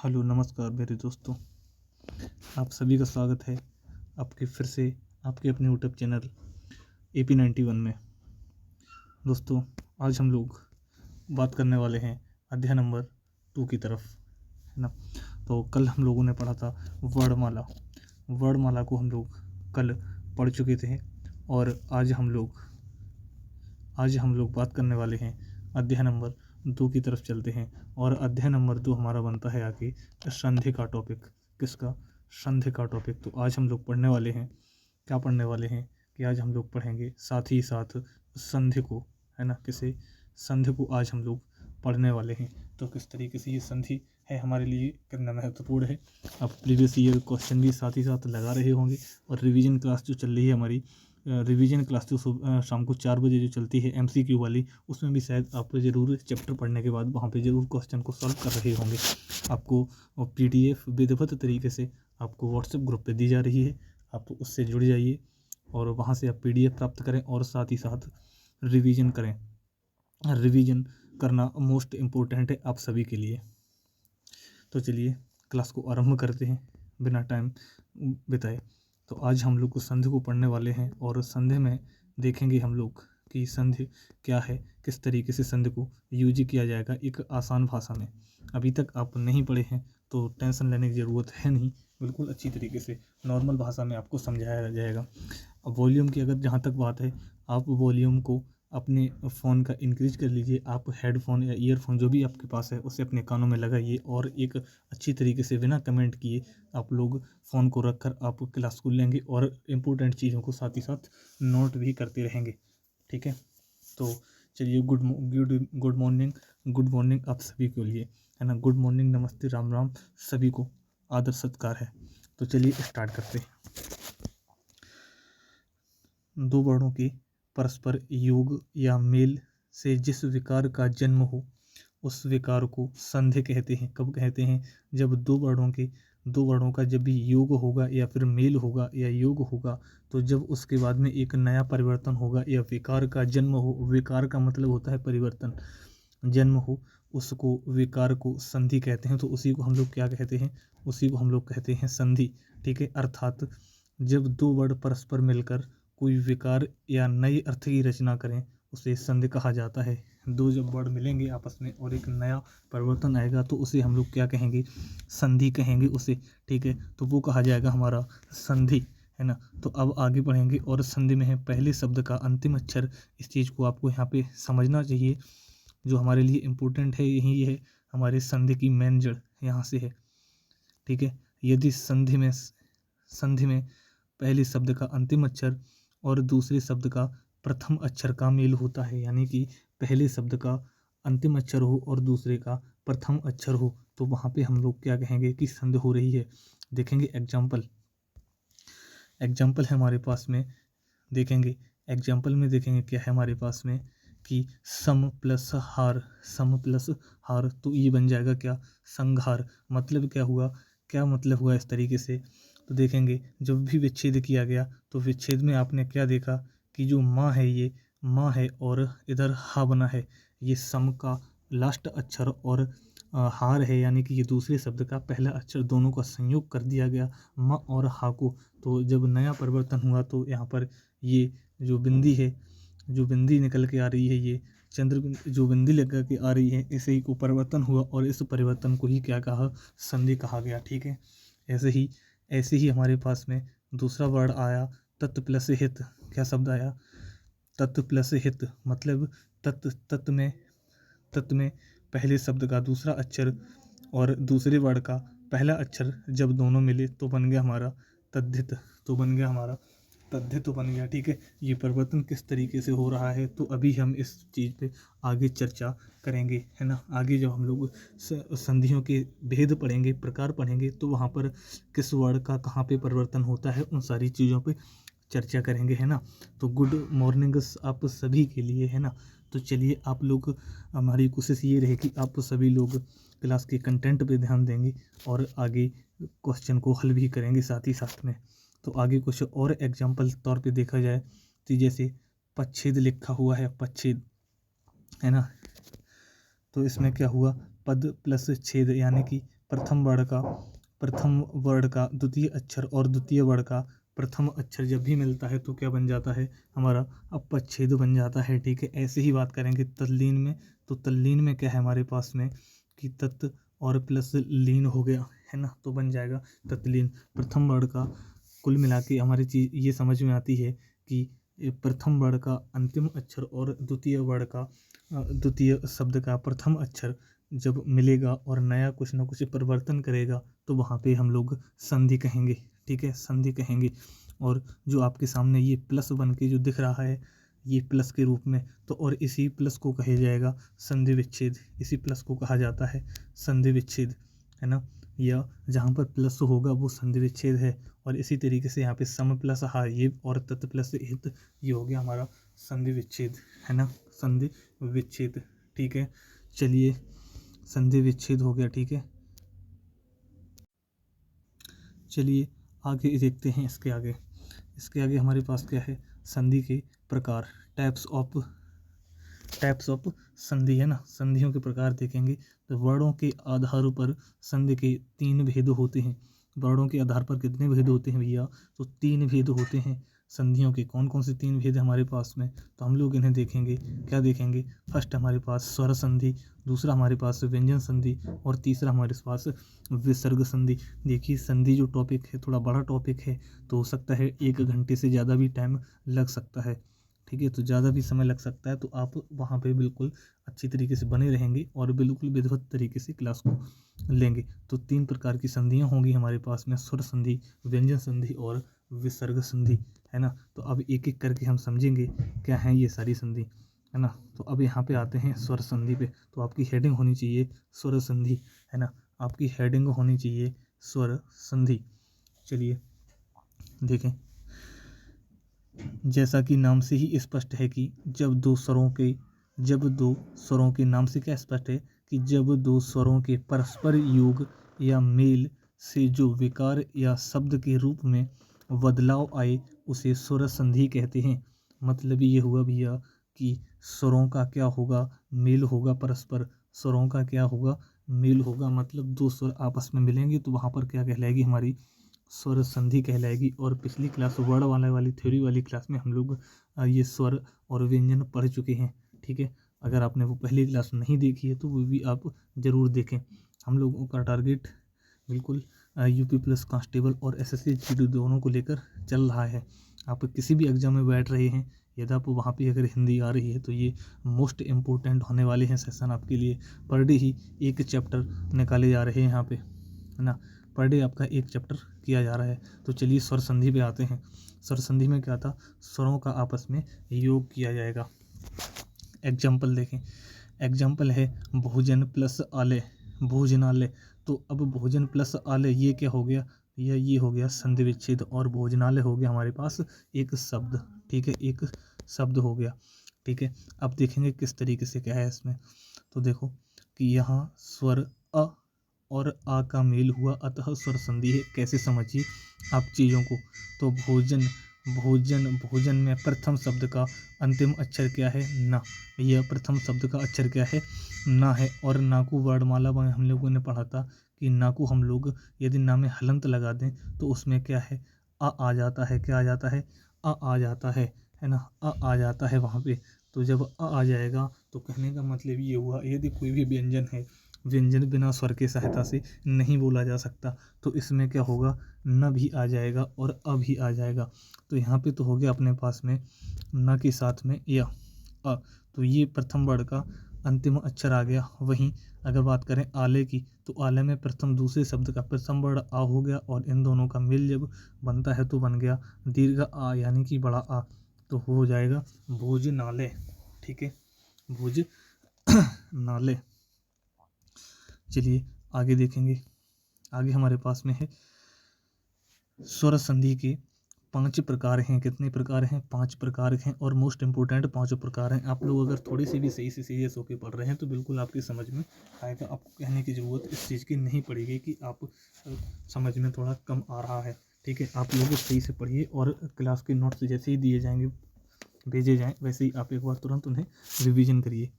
Hello नमस्कार मेरे दोस्तों, आप सभी का स्वागत है आपके फिर से आपके अपने यूट्यूब चैनल AP91 में। दोस्तों, आज हम लोग बात करने वाले हैं अध्याय नंबर 2 की तरफ, है ना। तो कल हम लोगों ने पढ़ा था वर्णमाला को हम लोग कल पढ़ चुके थे और आज हम लोग बात करने वाले हैं अध्याय नंबर 2 की तरफ चलते हैं। और अध्याय नंबर 2 हमारा बनता है आगे संधि का टॉपिक। किसका? संधि का टॉपिक। तो आज हम लोग पढ़ने वाले हैं, क्या पढ़ने वाले हैं कि आज हम लोग पढ़ेंगे साथ ही साथ संधि को, है ना। किसे? संधि को आज हम लोग पढ़ने वाले हैं। तो किस तरीके से ये संधि है हमारे लिए कितना महत्वपूर्ण है, आप प्रीवियस ईयर क्वेश्चन भी साथ ही साथ लगा रहे होंगे। और रिवीजन क्लास जो चल रही है हमारी, रिवीजन क्लास जो शाम को 4 बजे जो चलती है MCQ वाली, उसमें भी शायद आप ज़रूर चैप्टर पढ़ने के बाद वहाँ पे ज़रूर क्वेश्चन को सॉल्व कर रहे होंगे। आपको PDF विधिवत तरीके से आपको व्हाट्सएप ग्रुप पे दी जा रही है, आप उससे जुड़ जाइए और वहाँ से आप PDF प्राप्त करें और साथ ही साथ रिवीजन करें। रिवीजन करना मोस्ट इम्पोर्टेंट है आप सभी के लिए। तो चलिए क्लास को आरंभ करते हैं बिना टाइम बिताए। तो आज हम लोग संधि को पढ़ने वाले हैं और संधि में देखेंगे हम लोग कि संधि क्या है, किस तरीके से संधि को यूज किया जाएगा एक आसान भाषा में। अभी तक आप नहीं पढ़े हैं तो टेंशन लेने की ज़रूरत है नहीं, बिल्कुल अच्छी तरीके से नॉर्मल भाषा में आपको समझाया जाएगा। अब वॉल्यूम की अगर जहाँ तक बात है, आप वॉल्यूम को अपने फ़ोन का इंक्रीज कर लीजिए। आप हेडफोन या ईयरफोन जो भी आपके पास है उसे अपने कानों में लगाइए और एक अच्छी तरीके से बिना कमेंट किए आप लोग फ़ोन को रखकर आप क्लास को लेंगे और इम्पोर्टेंट चीज़ों को साथ ही साथ नोट भी करते रहेंगे, ठीक है। तो चलिए गुड मॉर्निंग आप सभी के लिए, है ना। गुड मॉर्निंग, नमस्ते, राम राम सभी को आदर सत्कार है। तो चलिए स्टार्ट करते हैं। दो वर्णों के परस्पर योग या मेल से जिस विकार का जन्म हो उस विकार को संधि कहते हैं। कब कहते हैं? जब दो वर्णों का जब भी योग होगा या फिर मेल होगा या योग होगा, तो जब उसके बाद में एक नया परिवर्तन होगा या विकार का जन्म हो, विकार का मतलब होता है परिवर्तन, जन्म हो, उसको विकार को संधि कहते हैं। तो उसी को हम लोग क्या कहते हैं? उसी को हम लोग कहते हैं संधि, ठीक है। अर्थात जब दो वर्ण परस्पर मिलकर कोई विकार या नए अर्थ की रचना करें उसे संधि कहा जाता है। दो जब वर्ड मिलेंगे आपस में और एक नया परिवर्तन आएगा तो उसे हम लोग क्या कहेंगे? संधि कहेंगे उसे, ठीक है। तो वो कहा जाएगा हमारा संधि, है ना। तो अब आगे बढ़ेंगे और संधि में है पहले शब्द का अंतिम अक्षर। इस चीज़ को आपको यहाँ पे समझना चाहिए, जो हमारे लिए इम्पोर्टेंट है। यही है हमारे संधि की मेन जड़, यहाँ से है, ठीक है। यदि संधि में पहले शब्द का अंतिम अक्षर और दूसरे शब्द का प्रथम अक्षर का मेल होता है, यानी कि पहले शब्द का अंतिम अक्षर हो और दूसरे का प्रथम अक्षर हो, तो वहाँ पे हम लोग क्या कहेंगे कि संधि हो रही है। देखेंगे एग्जाम्पल है हमारे पास में, देखेंगे एग्जाम्पल में, देखेंगे क्या है हमारे पास में कि सम प्लस हार, तो ये बन जाएगा क्या? संघार। मतलब क्या हुआ इस तरीके से? तो देखेंगे जब भी विच्छेद किया गया तो विच्छेद में आपने क्या देखा कि जो माँ है, ये माँ है और इधर हा बना है, ये सम का लास्ट अक्षर और हार है, यानी कि ये दूसरे शब्द का पहला अक्षर, दोनों का संयोग कर दिया गया माँ और हा को। तो जब नया परिवर्तन हुआ तो यहाँ पर ये जो बिंदी है, जो बिंदी निकल के आ रही है, ये चंद्र जो बिंदी लगा के आ रही है, इसे ही को परिवर्तन हुआ और इस परिवर्तन को ही क्या कहा? संधि कहा गया, ठीक है। ऐसे ही हमारे पास में दूसरा वर्ड आया तत् प्लस हित। क्या शब्द आया? तत् प्लस हित। मतलब तत् में पहले शब्द का दूसरा अक्षर और दूसरे वर्ड का पहला अक्षर जब दोनों मिले तो बन गया हमारा तद्धित, बन गया, ठीक है। ये परिवर्तन किस तरीके से हो रहा है तो अभी हम इस चीज़ पे आगे चर्चा करेंगे, है ना। आगे जब हम लोग संधियों के भेद पढ़ेंगे, प्रकार पढ़ेंगे, तो वहाँ पर किस वर्ड का कहाँ पे परिवर्तन होता है, उन सारी चीज़ों पे चर्चा करेंगे, है ना। तो गुड मॉर्निंग आप सभी के लिए, है ना। तो चलिए आप लोग, हमारी कोशिश ये रहे कि आप सभी लोग क्लास के कंटेंट पे ध्यान देंगे और आगे क्वेश्चन को हल भी करेंगे साथ ही साथ में। तो आगे कुछ और एग्जाम्पल तौर पे देखा जाए तो जैसे पच्छेद लिखा हुआ है, पच्छेद, है ना। तो इसमें क्या हुआ? पद प्लस छेद, यानी कि प्रथम वर्ड का द्वितीय अक्षर और द्वितीय वर्ड का प्रथम अक्षर जब भी मिलता है तो क्या बन जाता है, हमारा अपच्छेद बन जाता है। ठीक है, ऐसे ही बात करेंगे तल्लीन में। तो तल्लीन में क्या है हमारे पास में कि तत् और प्लस लीन हो गया है ना, तो बन जाएगा तत्लीन। प्रथम वर्ड का कुल मिला के हमारी चीज़ ये समझ में आती है कि प्रथम वर्ड का अंतिम अक्षर और द्वितीय वर्ड का द्वितीय शब्द का प्रथम अक्षर जब मिलेगा और नया कुछ ना कुछ परिवर्तन करेगा तो वहाँ पे हम लोग संधि कहेंगे। ठीक है, संधि कहेंगे। और जो आपके सामने ये प्लस बन के जो दिख रहा है ये प्लस के रूप में, तो और इसी प्लस को कहा जाएगा संधि विच्छेद। इसी प्लस को कहा जाता है संधि विच्छेद, है ना। या जहाँ पर प्लस होगा वो संधि विच्छेद है। और इसी तरीके से यहाँ पे सम प्लस हा ये और तत् प्लस हित ये हो गया हमारा संधि विच्छेद, है ना, संधि विच्छेद। ठीक है, चलिए संधि विच्छेद हो गया। ठीक है, चलिए आगे देखते हैं। इसके आगे हमारे पास क्या है, संधि के प्रकार, टाइप्स ऑफ संधि, है ना। संधियों के प्रकार देखेंगे तो वर्णों के आधार पर संधि के 3 भेद होते हैं। वर्णों के आधार पर कितने भेद होते हैं भैया, तो 3 भेद होते हैं संधियों के। कौन कौन से 3 भेद हमारे पास में, तो हम लोग इन्हें देखेंगे। क्या देखेंगे, फर्स्ट हमारे पास स्वर संधि, दूसरा हमारे पास व्यंजन संधि और तीसरा हमारे पास विसर्ग संधि। देखिए संधि जो टॉपिक है थोड़ा बड़ा टॉपिक है, तो हो सकता है 1 घंटे से ज़्यादा भी टाइम लग सकता है। ठीक है, तो ज़्यादा भी समय लग सकता है, तो आप वहाँ पे बिल्कुल अच्छी तरीके से बने रहेंगे और बिल्कुल विधिवत तरीके से क्लास को लेंगे। तो 3 प्रकार की संधियाँ होंगी हमारे पास में, स्वर संधि, व्यंजन संधि और विसर्ग संधि, है ना। तो अब एक एक करके हम समझेंगे क्या है ये सारी संधि, है ना। तो अब यहाँ पे आते हैं स्वर संधि पे। तो आपकी हेडिंग होनी चाहिए स्वर संधि, है ना, आपकी हेडिंग होनी चाहिए स्वर संधि। चलिए देखें, जैसा कि नाम से ही स्पष्ट है कि जब दो स्वरों के नाम से क्या स्पष्ट है कि जब 2 स्वरों के परस्पर योग या मेल से जो विकार या शब्द के रूप में बदलाव आए उसे स्वर संधि कहते हैं। मतलब ये हुआ भैया कि स्वरों का क्या होगा, मेल होगा, परस्पर स्वरों का क्या होगा, मेल होगा। मतलब 2 स्वर आपस में मिलेंगे तो वहाँ पर क्या कहलाएगी, हमारी स्वर संधि कहलाएगी। और पिछली क्लास वर्ड वाली थ्योरी वाली क्लास में हम लोग ये स्वर और व्यंजन पढ़ चुके हैं। ठीक है, अगर आपने वो पहली क्लास नहीं देखी है तो वो भी आप ज़रूर देखें। हम लोगों का टारगेट बिल्कुल यूपी प्लस कांस्टेबल और एसएससी जीडी दोनों को लेकर चल रहा है। आप किसी भी एग्जाम में बैठ रहे हैं, यदि आप वहाँ पे अगर हिंदी आ रही है तो ये मोस्ट इम्पोर्टेंट होने वाले हैं सेशन आपके लिए। पर डे ही 1 चैप्टर निकाले जा रहे हैं यहाँ पे, है ना। पर डे आपका 1 चैप्टर किया जा रहा है। तो चलिए स्वर संधि पे आते हैं। स्वर संधि में क्या था, स्वरों का आपस में योग किया जाएगा। एग्जाम्पल देखें, एग्जाम्पल है भोजन प्लस आले, भोजनालय। तो अब भोजन प्लस आले ये क्या हो गया, ये हो गया संधि विच्छेद। और भोजनालय हो गया हमारे पास एक शब्द। ठीक है, एक शब्द हो गया। ठीक है, अब देखेंगे किस तरीके से क्या है इसमें। तो देखो कि यहाँ स्वर अ और आ का मेल हुआ, अतः स्वर संधि है। कैसे समझिए आप चीज़ों को। तो भोजन में प्रथम शब्द का अंतिम अक्षर क्या है, ना। यह प्रथम शब्द का अक्षर क्या है, ना है। और ना को वर्णमाला में हम लोगों ने पढ़ा था कि ना को हम लोग यदि ना में हलंत लगा दें तो उसमें क्या है, आ जाता है। क्या आ जाता है, आ जाता है ना, आ जाता है वहाँ पे। तो जब आ जाएगा तो कहने का मतलब ये हुआ, यदि कोई भी व्यंजन है, व्यंजन बिना स्वर की सहायता से नहीं बोला जा सकता, तो इसमें क्या होगा, न भी आ जाएगा और अ भी आ जाएगा। तो यहाँ पे तो हो गया अपने पास में न के साथ में या अ, तो ये प्रथम वर्ड का अंतिम अक्षर आ गया। वहीं अगर बात करें आले की, तो आले में प्रथम दूसरे शब्द का प्रथम वर्ड आ हो गया और इन दोनों का मेल जब बनता है तो बन गया दीर्घ आ, यानी कि बड़ा आ, तो हो जाएगा भोजनालय। ठीक है, भोजनालय। चलिए आगे देखेंगे। आगे हमारे पास में है स्वर संधि के 5 प्रकार हैं। कितने प्रकार हैं, 5 प्रकार हैं। और मोस्ट इंपोर्टेंट 5 प्रकार हैं। आप लोग अगर थोड़ी सी भी सही से सीरियस होकर पढ़ रहे हैं तो बिल्कुल आपकी समझ में आएगा। आपको कहने की ज़रूरत इस चीज़ की नहीं पड़ेगी कि आप समझ में थोड़ा कम आ रहा है। ठीक है, आप लोग सही से पढ़िए और क्लास के नोट्स जैसे ही दिए जाएंगे, भेजे जाएँ, वैसे ही आप एक बार तुरंत उन्हें रिविज़न करिए।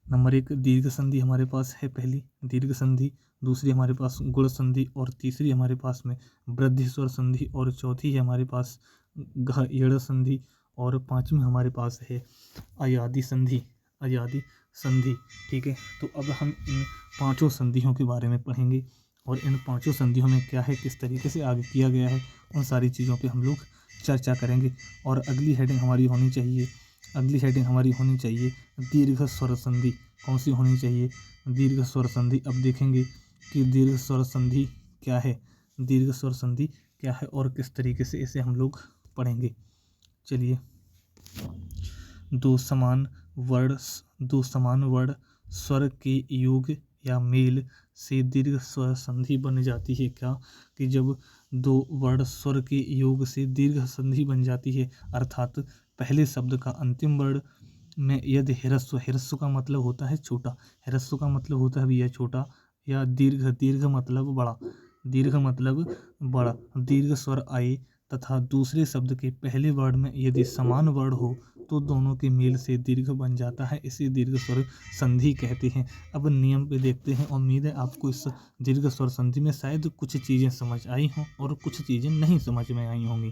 नंबर 1 दीर्घ संधि हमारे पास है, पहली दीर्घ संधि, दूसरी हमारे पास गुण संधि, और तीसरी हमारे पास में वृद्धि स्वर संधि, और चौथी है हमारे पास यड़ संधि, और पांचवी हमारे पास है अयादि संधि, अयादि संधि। ठीक है, तो अब हम इन पांचों संधियों के बारे में पढ़ेंगे और इन पांचों संधियों में क्या है, किस तरीके से आगे किया गया है, उन सारी चीज़ों पे हम लोग चर्चा करेंगे। और अगली हेडिंग हमारी होनी चाहिए, अगली हेडिंग हमारी होनी चाहिए दीर्घ स्वर संधि। कौन सी होनी चाहिए? दीर्घ स्वर संधि। अब देखेंगे कि दीर्घ स्वर संधि क्या है, दीर्घ स्वर संधि क्या है और किस तरीके से इसे हम लोग पढ़ेंगे। चलिए, दो समान वर्ण स्वर के योग या मेल से दीर्घ स्वर संधि बन जाती है। क्या कि जब दो वर्ण स्वर के योग से दीर्घ संधि बन जाती है, अर्थात पहले शब्द का अंतिम वर्ण में यदि ह्रस्व का मतलब होता है छोटा, ह्रस्व का मतलब होता है भैया छोटा, या दीर्घ मतलब बड़ा, दीर्घ मतलब बड़ा, दीर्घ स्वर आए तथा दूसरे शब्द के पहले वर्ण में यदि समान वर्ण हो तो दोनों के मेल से दीर्घ बन जाता है, इसे दीर्घ स्वर संधि कहते हैं। अब नियम पे देखते हैं। उम्मीद है आपको इस दीर्घ स्वर संधि में शायद कुछ चीज़ें समझ आई हों और कुछ चीज़ें नहीं समझ में आई होंगी।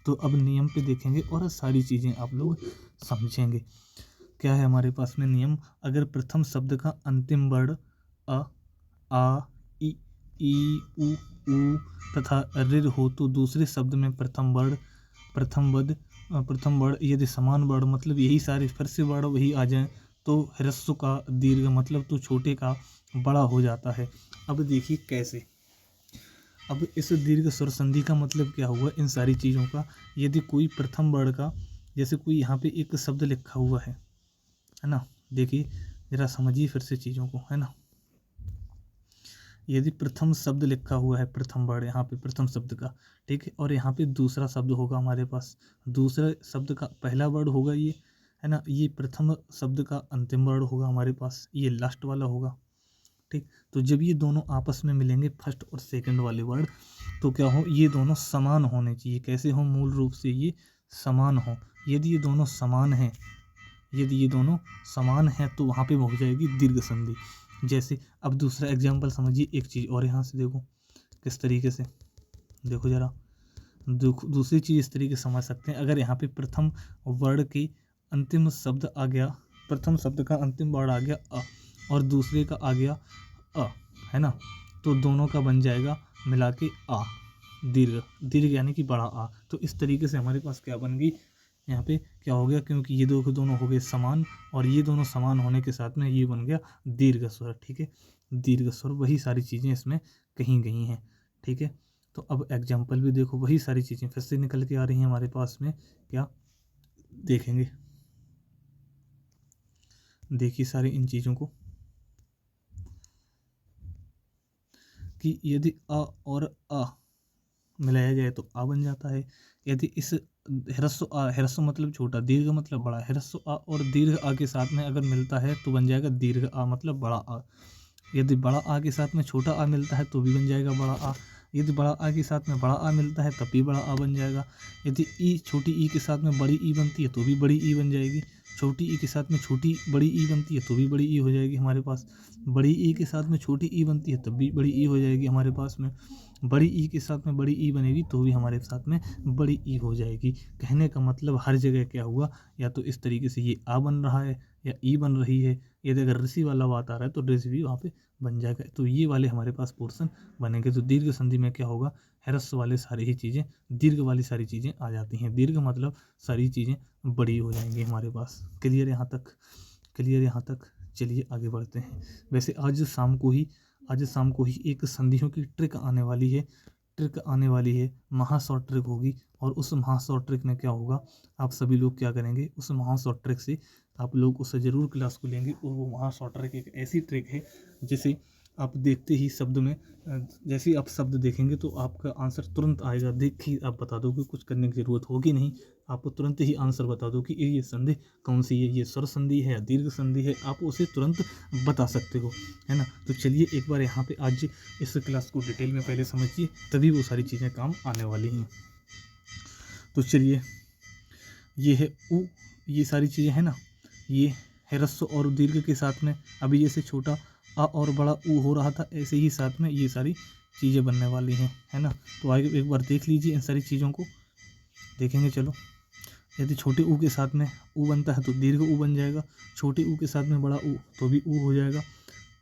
तो अब नियम पे देखेंगे और सारी चीज़ें आप लोग समझेंगे। क्या है हमारे पास में नियम? अगर प्रथम शब्द का अंतिम वर्ण अ, आ, ई, उ तथा ऋ हो तो दूसरे शब्द में प्रथम वर्ण यदि समान वर्ण मतलब यही सारे फिर से वर्ण वही आ जाएं तो ह्रस्व का दीर्घ मतलब तो छोटे का बड़ा हो जाता है। अब देखिए कैसे। अब इस दीर्घ स्वर संधि का मतलब क्या हुआ इन सारी चीज़ों का? यदि कोई प्रथम वर्ण का, जैसे कोई यहाँ पे एक शब्द लिखा हुआ है ना, देखिए जरा समझिए फिर से चीज़ों को, है ना। यदि प्रथम शब्द लिखा हुआ है, प्रथम वर्ण यहाँ पे प्रथम शब्द का, ठीक है, और यहाँ पे दूसरा शब्द होगा हमारे पास, दूसरे शब्द का पहला वर्ण होगा ये, है ना, ये प्रथम शब्द का अंतिम वर्ण होगा हमारे पास, ये लास्ट वाला होगा। ठीक, तो जब ये दोनों आपस में मिलेंगे फर्स्ट और सेकंड वाले वर्ड, तो क्या हो, ये दोनों समान होने चाहिए। कैसे हो? मूल रूप से ये समान हो। यदि ये दोनों समान हैं, यदि ये दोनों समान हैं तो वहाँ पे हो जाएगी दीर्घ संधि। जैसे अब दूसरा एग्जाम्पल समझिए, एक चीज़ और यहाँ से देखो किस तरीके से, देखो जरा दूसरी चीज़ इस तरीके से समझ सकते हैं। अगर यहाँ पे प्रथम वर्ण की अंतिम शब्द आ गया, प्रथम शब्द का अंतिम वर्ण आ गया अ और दूसरे का आ गया अ, है ना, तो दोनों का बन जाएगा मिला के आ, दीर्घ यानी कि बड़ा आ। तो इस तरीके से हमारे पास क्या बन गई, यहाँ पे क्या हो गया, क्योंकि ये दोनों हो गए समान और ये दोनों समान होने के साथ में ये बन गया दीर्घ स्वर। ठीक है, दीर्घ स्वर, वही सारी चीज़ें इसमें कहीं गई हैं। ठीक है, तो अब एग्जाम्पल भी देखो, वही सारी चीज़ें फिर से निकल के आ रही हैं हमारे पास में। क्या देखेंगे, देखिए सारी इन चीज़ों को कि यदि अ और अ मिलाया जाए तो आ बन जाता है। यदि इस ह्रस्व मतलब छोटा, दीर्घ मतलब बड़ा, ह्रस्व आ और दीर्घ आ के साथ में अगर मिलता है तो बन जाएगा दीर्घ आ मतलब बड़ा आ। यदि बड़ा आ के साथ में छोटा आ मिलता है तो भी बन जाएगा बड़ा आ। यदि बड़ा आ के साथ में बड़ा आ मिलता है तब भी बड़ा आ बन जाएगा। यदि ई छोटी ई के साथ में बड़ी ई बनती है तो भी बड़ी ई बन जाएगी। छोटी ई के साथ में छोटी बड़ी ई बनती है तो भी बड़ी ई हो जाएगी हमारे पास। बड़ी ई के साथ में छोटी ई बनती है तब भी बड़ी ई हो जाएगी हमारे पास में। बड़ी ई के साथ में बड़ी ई बनेगी तो भी हमारे साथ में बड़ी ई हो जाएगी। कहने का मतलब हर जगह क्या हुआ, या तो इस तरीके से ये आ बन रहा है या ई बन रही है। यदि अगर ऋषि वाला बात आ रहा है तो ऋषि भी वहाँ पे बन जाएगा। तो ये वाले हमारे पास पोर्शन बनेंगे। तो दीर्घ संधि में क्या होगा, ह्रस्व वाले सारी ही चीज़ें दीर्घ वाली सारी चीज़ें आ जाती हैं। दीर्घ मतलब सारी चीज़ें बड़ी हो जाएंगी हमारे पास। क्लियर यहाँ तक? क्लियर यहाँ तक? चलिए आगे बढ़ते हैं। वैसे आज शाम को ही एक संधियों की ट्रिक आने वाली है। महाशॉर्ट ट्रिक होगी और उस महाशॉर्ट ट्रिक में क्या होगा, आप सभी लोग क्या करेंगे, उस महाशॉर्ट ट्रिक से आप लोग उससे ज़रूर क्लास को लेंगे। और वो महाशॉर्ट ट्रिक एक ऐसी ट्रिक है जिसे आप देखते ही शब्द में, जैसे ही आप शब्द देखेंगे तो आपका आंसर तुरंत आएगा। देख ही आप बता दोगे, कुछ करने की ज़रूरत होगी नहीं, आपको तुरंत ही आंसर बता दो कि ये संधि कौन सी है, ये स्वर संधि है या दीर्घ संधि है, आप उसे तुरंत बता सकते हो, है ना। तो चलिए एक बार यहाँ पे आज इस क्लास को डिटेल में पहले समझिए, तभी वो सारी चीज़ें काम आने वाली हैं। तो चलिए, ये है उ, ये सारी चीज़ें हैं ना, ये ह्रस्व और दीर्घ के साथ में अभी जैसे छोटा आ और बड़ा ऊ हो रहा था, ऐसे ही साथ में ये सारी चीज़ें बनने वाली हैं, है ना। तो आगे एक बार देख लीजिए इन सारी चीज़ों को, देखेंगे। चलो, यदि छोटे ऊ के साथ में ऊ बनता है तो दीर्घ ऊ बन जाएगा, छोटे ऊ के साथ में बड़ा ऊ तो भी ऊ हो जाएगा,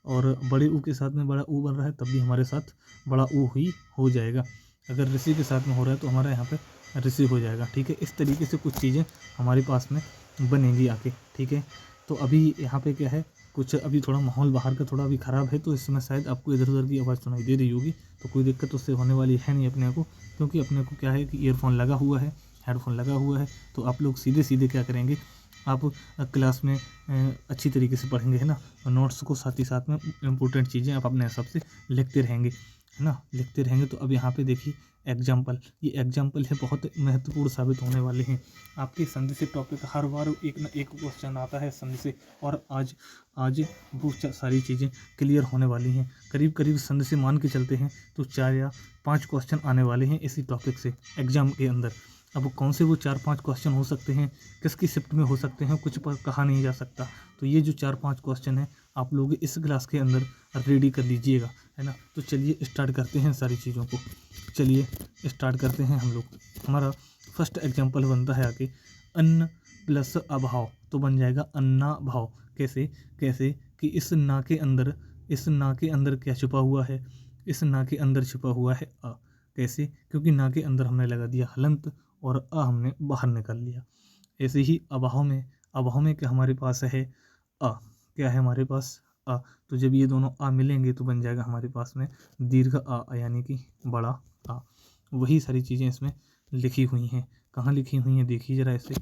और बड़े ऊ के साथ में बड़ा ऊ बन रहा है तब भी हमारे साथ बड़ा ऊ ही हो जाएगा। अगर ऋषि के साथ में हो रहा है तो हमारा यहाँ पे ऋषि हो जाएगा, ठीक है। इस तरीके से कुछ चीज़ें हमारे पास में बनेंगी आके, ठीक है। तो अभी यहाँ पे क्या है, कुछ अभी थोड़ा माहौल बाहर का थोड़ा अभी ख़राब है, तो इस समय शायद आपको इधर उधर की आवाज़ सुनाई दे रही होगी, तो कोई दिक्कत उससे होने वाली है नहीं अपने को, क्योंकि अपने को क्या है कि ईयरफोन लगा हुआ है, हेडफोन लगा हुआ है। तो आप लोग सीधे सीधे क्या करेंगे, आप क्लास में अच्छी तरीके से पढ़ेंगे, है ना। नोट्स को साथ ही साथ में इम्पोर्टेंट चीज़ें आप अपने हिसाब से लिखते रहेंगे, है ना, लिखते रहेंगे। तो अब यहाँ पे देखिए एग्जाम्पल, ये एग्जाम्पल है, बहुत महत्वपूर्ण साबित होने वाले हैं आपके संधि से टॉपिक। हर बार एक ना एक क्वेश्चन आता है संधि से, और आज वो सारी चीज़ें क्लियर होने वाली हैं। करीब करीब संधि से मान के चलते हैं तो 4 या 5 क्वेश्चन आने वाले हैं इसी टॉपिक से एग्जाम के अंदर। अब कौन से वो 4-5 क्वेश्चन हो सकते हैं, किसकी शिफ्ट में हो सकते हैं, कुछ पर कहा नहीं जा सकता। तो ये जो 4-5 क्वेश्चन हैं आप लोग इस क्लास के अंदर रेडी कर लीजिएगा, है ना। तो चलिए स्टार्ट करते हैं सारी चीज़ों को, चलिए स्टार्ट करते हैं हम लोग। हमारा फर्स्ट एग्जांपल बनता है आगे, अन्न प्लस अभाव तो बन जाएगा अन्ना भाव। कैसे कैसे कि इस ना के अंदर क्या छुपा हुआ है, इस ना के अंदर छुपा हुआ है अ। कैसे, क्योंकि ना के अंदर हमने लगा दिया हलंत और अ हमने बाहर निकाल लिया। ऐसे ही अभाव में क्या हमारे पास है अ, क्या है हमारे पास अ। तो जब ये दोनों आ मिलेंगे तो बन जाएगा हमारे पास में दीर्घ आ, यानी कि बड़ा आ। वही सारी चीज़ें इसमें लिखी हुई हैं। कहाँ लिखी हुई हैं देखिए ज़रा, ऐसे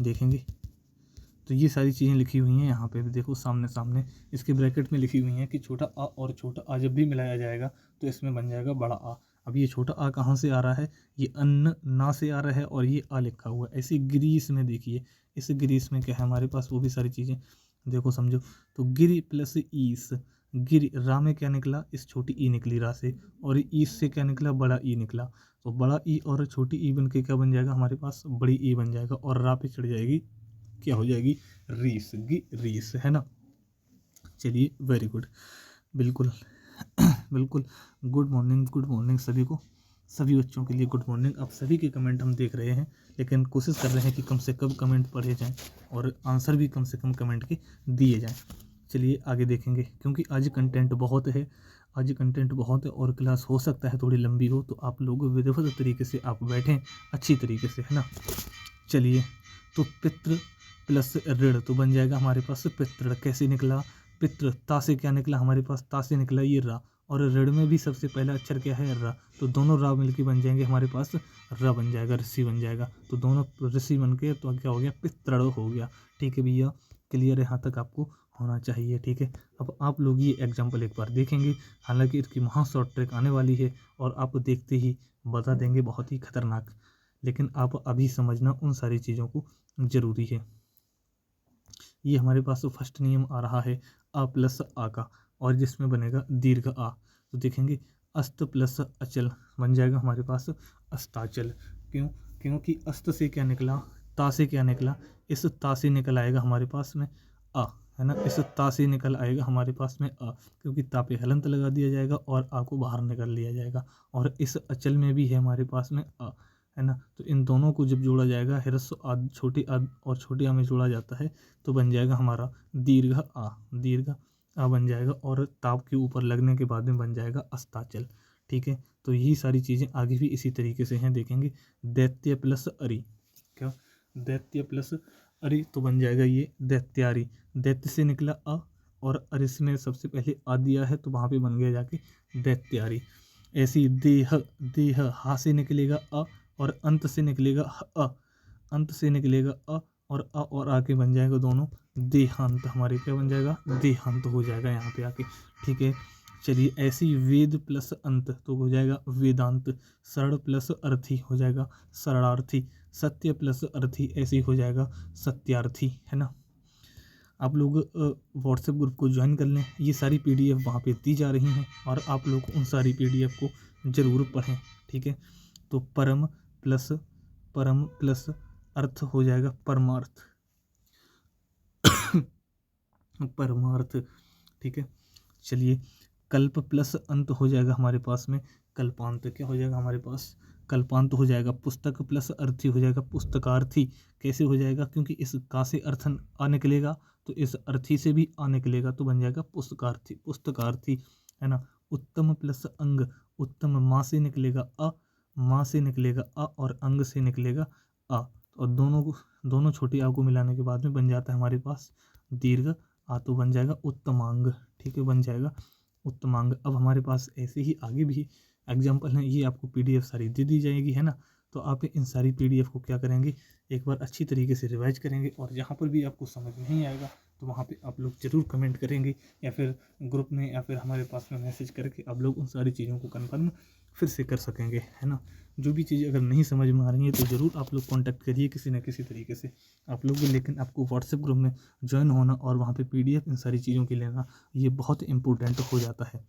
देखेंगे तो ये सारी चीज़ें लिखी हुई हैं यहाँ पे भी देखो सामने सामने इसके ब्रैकेट में लिखी हुई हैं कि छोटा आ और छोटा आ जब भी मिलाया जाएगा तो इसमें बन जाएगा बड़ा आ। अब ये छोटा आ कहाँ से आ रहा है, ये अन्न ना से आ रहा है और ये आ लिखा हुआ है। ऐसे ग्रीस में देखिए, इस ग्रीस में क्या है हमारे पास, वो भी सारी चीज़ें देखो समझो। तो गिर प्लस ईस, गिर रा में क्या निकला, इस छोटी ई निकली रा से, और ईस से क्या निकला, बड़ा ई निकला। तो बड़ा ई और छोटी ई बन के क्या बन जाएगा हमारे पास, बड़ी ई बन जाएगा, और रा पे चढ़ जाएगी क्या हो जाएगी, रीस, रीस, है ना। चलिए वेरी गुड, बिल्कुल बिल्कुल। गुड मॉर्निंग सभी को, सभी बच्चों के लिए गुड मॉर्निंग। आप सभी के कमेंट हम देख रहे हैं, लेकिन कोशिश कर रहे हैं कि कम से कम कमेंट पढ़े जाएं और आंसर भी कम से कम कमेंट के दिए जाएं। चलिए आगे देखेंगे, क्योंकि आज कंटेंट बहुत है, और क्लास हो सकता है थोड़ी लंबी हो, तो आप लोग विधिवत तरीके से आप बैठें अच्छी तरीके से, है ना। चलिए, तो पितृ प्लस ऋण तो बन जाएगा हमारे पास पितृ। कैसे निकला, पितृ ता से क्या निकला हमारे पास, ता से निकला ये रा, और ऋण में भी सबसे पहला अक्षर क्या है, रा। तो दोनों रा मिलके बन जाएंगे हमारे पास र बन जाएगा, ऋषि बन जाएगा। तो दोनों ऋषि बन के तो क्या हो गया, पितृ हो गया। ठीक है भैया, क्लियर यहाँ तक आपको होना चाहिए, ठीक है। अब आप लोग ये एग्जाम्पल एक बार देखेंगे, हालांकि इसकी महा शॉर्ट ट्रिक आने वाली है और आप देखते ही बता देंगे, बहुत ही खतरनाक। लेकिन आप अभी समझना उन सारी चीज़ों को ज़रूरी है। ये हमारे पास तो फर्स्ट नियम आ रहा है अ प्लस आ का, और जिसमें बनेगा दीर्घ आ। तो देखेंगे अस्त प्लस अचल बन जाएगा हमारे पास अस्ताचल। क्यों, क्योंकि अस्त से क्या निकला, ता से क्या निकला, इस ता से निकल आएगा हमारे पास में अ, है ना। इस ता से निकल आएगा हमारे पास में अ, क्योंकि ता पे हलंत लगा दिया जाएगा और आ को बाहर निकल लिया जाएगा। और इस अचल में भी है हमारे पास में अ, है ना। तो इन दोनों को जब जोड़ा जाएगा, ह्रस्व आद छोटी आद और छोटी आ में जोड़ा जाता है तो बन जाएगा हमारा दीर्घ आ बन जाएगा, और ताप के ऊपर लगने के बाद में बन जाएगा अस्ताचल। ठीक है, तो यही सारी चीज़ें आगे भी इसी तरीके से हैं, देखेंगे। दैत्य प्लस अरि, क्या, दैत्य प्लस अरि तो बन जाएगा ये दैत्यारी। दैत्य से निकला अ, और अरिस में सबसे पहले आ दिया है तो वहाँ पे बन गया जाके दैत्यारी। ऐसी देह, देह हा से निकलेगा अ, और अंत से निकलेगा अ, अंत से निकलेगा अ, और अ और आके बन जाएगा दोनों देहांत। हमारे क्या बन जाएगा, देहांत हो जाएगा यहाँ पे आके। ठीक है, चलिए। ऐसी वेद प्लस अंत तो हो जाएगा वेदांत। सरल प्लस अर्थी हो जाएगा सरणार्थी। सत्य प्लस अर्थी ऐसे ही हो जाएगा सत्यार्थी, है ना। आप लोग व्हाट्सएप ग्रुप को ज्वाइन कर लें, ये सारी PDF वहाँ पे दी जा रही हैं और आप लोग उन सारी PDF को ज़रूर पढ़ें। ठीक है, तो परम प्लस अर्थ हो जाएगा परमार्थ। परमार्थ, ठीक है। चलिए, कल्प प्लस अंत हो जाएगा हमारे पास में कल्पांत। क्या हो जाएगा हमारे पास? कल्पांत हो जाएगा। पुस्तक प्लस अर्थी हो जाएगा पुस्तकार्थी। कैसे हो जाएगा? क्योंकि इस का से अर्थ आ निकलेगा तो इस अर्थी से भी आ निकलेगा तो बन जाएगा पुस्तकार्थी। पुस्तकार्थी, है ना। उत्तम प्लस अंग, उत्तम माँ से निकलेगा अ, माँ से निकलेगा अ और अंग से निकलेगा आ, और दोनों छोटी आ को मिलाने के बाद में बन जाता है हमारे पास दीर्घ आ, तो बन जाएगा उत्तमांग। ठीक है, बन जाएगा उत्तमांग। अब हमारे पास ऐसे ही आगे भी एग्जाम्पल हैं, ये आपको पीडीएफ सारी दे दी जाएगी, है ना। तो आप इन सारी पीडीएफ को क्या करेंगे, एक बार अच्छी तरीके से रिवाइज करेंगे, और जहाँ पर भी आपको समझ नहीं आएगा तो वहाँ पे आप लोग ज़रूर कमेंट करेंगे, या फिर ग्रुप में या फिर हमारे पास में मैसेज करके आप लोग उन सारी चीज़ों को कन्फर्म फिर से कर सकेंगे, है ना। जो भी चीज़ अगर नहीं समझ में आ रही है तो ज़रूर आप लोग कॉन्टैक्ट करिए किसी न किसी तरीके से आप लोग भी, लेकिन आपको व्हाट्सएप ग्रुप में ज्वाइन होना और वहाँ पे पीडीएफ इन सारी चीज़ों की लेना, ये बहुत इम्पोर्टेंट हो जाता है।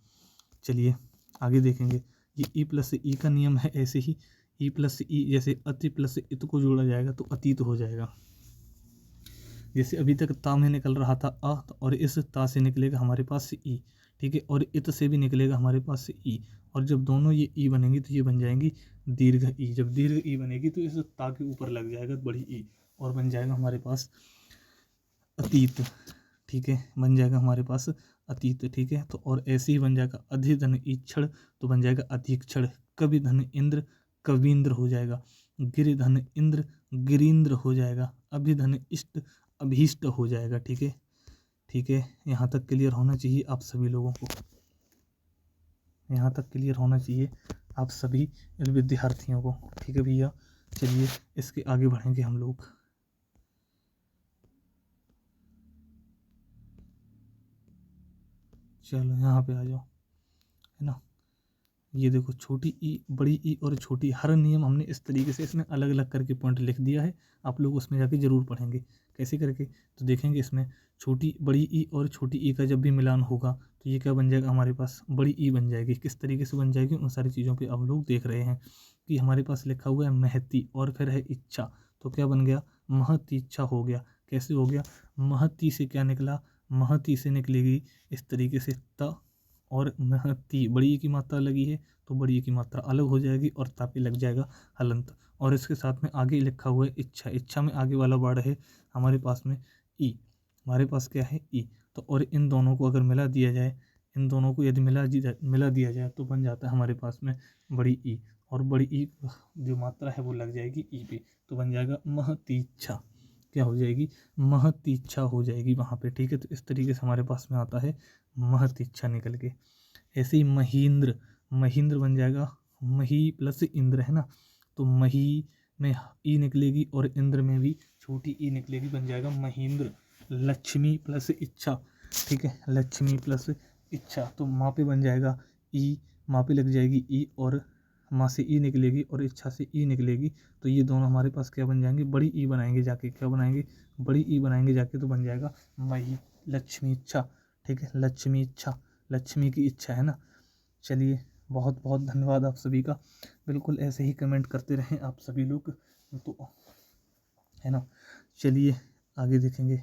चलिए आगे देखेंगे। ये ई प्लस ई का नियम है, ऐसे ही ई प्लस ई जैसे अति प्लस इत को जोड़ा जाएगा तो अतीत हो जाएगा। जैसे अभी तक ता में निकल रहा था अ, और इस ता से निकलेगा हमारे पास ई, ठीक है, और इत से भी निकलेगा हमारे पास ई, और जब दोनों ये ई बनेंगी तो ये बन जाएंगी दीर्घ ई। जब दीर्घ ई बनेगी तो इस ता के ऊपर लग जाएगा बड़ी ई और बन जाएगा हमारे पास अतीत। ठीक है, बन जाएगा हमारे पास अतीत। ठीक है, तो और ऐसे ही बन जाएगा अधिधन ईक्षण तो बन जाएगा अधीक्षण। कवि धन इंद्र कवींद्र हो जाएगा। गिरिधन इंद्र गिरींद्र हो जाएगा। अभिधन इष्ट अभीष्ट हो जाएगा। ठीक है, ठीक है, यहाँ तक क्लियर होना चाहिए आप सभी लोगों को, यहाँ तक क्लियर होना चाहिए आप सभी विद्यार्थियों को। ठीक है भैया, चलिए इसके आगे बढ़ेंगे हम लोग। चलो यहाँ पे आ जाओ, है ना। ये देखो, छोटी ई बड़ी ई और छोटी, हर नियम हमने इस तरीके से इसमें अलग अलग करके पॉइंट लिख दिया है। आप लोग उसमें जाके ज़रूर पढ़ेंगे कैसे करके, तो देखेंगे इसमें छोटी बड़ी ई और छोटी ई का जब भी मिलान होगा तो ये क्या बन जाएगा हमारे पास, बड़ी ई बन जाएगी। किस तरीके से बन जाएगी, उन सारी चीज़ों पर आप लोग देख रहे हैं कि हमारे पास लिखा हुआ है महती और फिर है इच्छा, तो क्या बन गया, महती इच्छा हो गया। कैसे हो गया, महती से क्या निकला, महती से निकलेगी इस तरीके से त, और महती बड़ी ई की मात्रा लगी है तो बड़ी ई की मात्रा अलग हो जाएगी और तापी लग जाएगा हलंत। और इसके साथ में आगे लिखा हुआ है इच्छा, इच्छा में आगे वाला वर्ड है हमारे पास में ई, हमारे पास क्या है ई। तो और इन दोनों को अगर मिला दिया जाए, इन दोनों को यदि मिला दिया जाए तो बन जाता है हमारे पास में बड़ी ई, और बड़ी ई जो मात्रा है वो लग जाएगी ई पे, तो बन जाएगा महतीच्छा। क्या हो जाएगी, महतीच्छा हो जाएगी वहाँ पे। ठीक है, तो इस तरीके से हमारे पास में आता है महतीच्छा निकल के। ऐसे ही महींद्र, महींद्र बन जाएगा मही प्लस इंद्र, है ना। तो मही में ई निकलेगी और इंद्र में भी छोटी ई निकलेगी, बन जाएगा महींद्र। लक्ष्मी प्लस इच्छा, ठीक है, लक्ष्मी प्लस इच्छा, तो माँ पे बन जाएगा ई, माँ पे लग जाएगी ई और माँ से ई निकलेगी और इच्छा से ई निकलेगी, तो ये दोनों हमारे पास क्या बन जाएंगे, बड़ी ई बनाएंगे जाके। क्या बनाएंगे, बड़ी ई बनाएंगे जाके, तो बन जाएगा मही लक्ष्मी इच्छा। ठीक है, लक्ष्मी इच्छा, लक्ष्मी की इच्छा, है ना। चलिए, बहुत बहुत धन्यवाद आप सभी का। बिल्कुल ऐसे ही कमेंट करते रहें आप सभी लोग, तो है ना। चलिए आगे देखेंगे।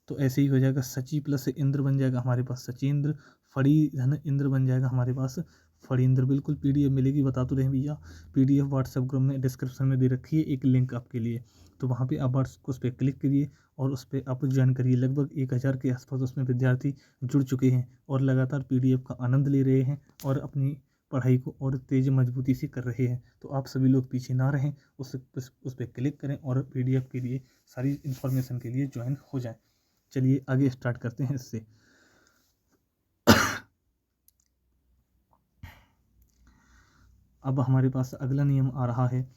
तो ऐसे ही हो जाएगा, सची प्लस इंद्र बन जाएगा हमारे पास सचींद्र। फड़ी धन इंद्र बन जाएगा हमारे पास फड़ींद्र। बिल्कुल पीडीएफ मिलेगी, बता तो रहे भैया, पीडीएफ व्हाट्सएप ग्रुप में डिस्क्रिप्शन में दे रखी है एक लिंक आपके लिए, तो वहाँ पे आप उस पर क्लिक करिए और उस पर आप ज्वाइन करिए। लगभग 1000 के आसपास उसमें विद्यार्थी जुड़ चुके हैं और लगातार पीडीएफ का आनंद ले रहे हैं और अपनी पढ़ाई को और तेज मजबूती से कर रहे हैं। तो आप सभी लोग पीछे ना रहें, उस पर क्लिक करें और पीडीएफ के लिए सारी इन्फॉर्मेशन के लिए ज्वाइन हो जाएं। चलिए आगे स्टार्ट करते हैं इससे। अब हमारे पास अगला नियम आ रहा है,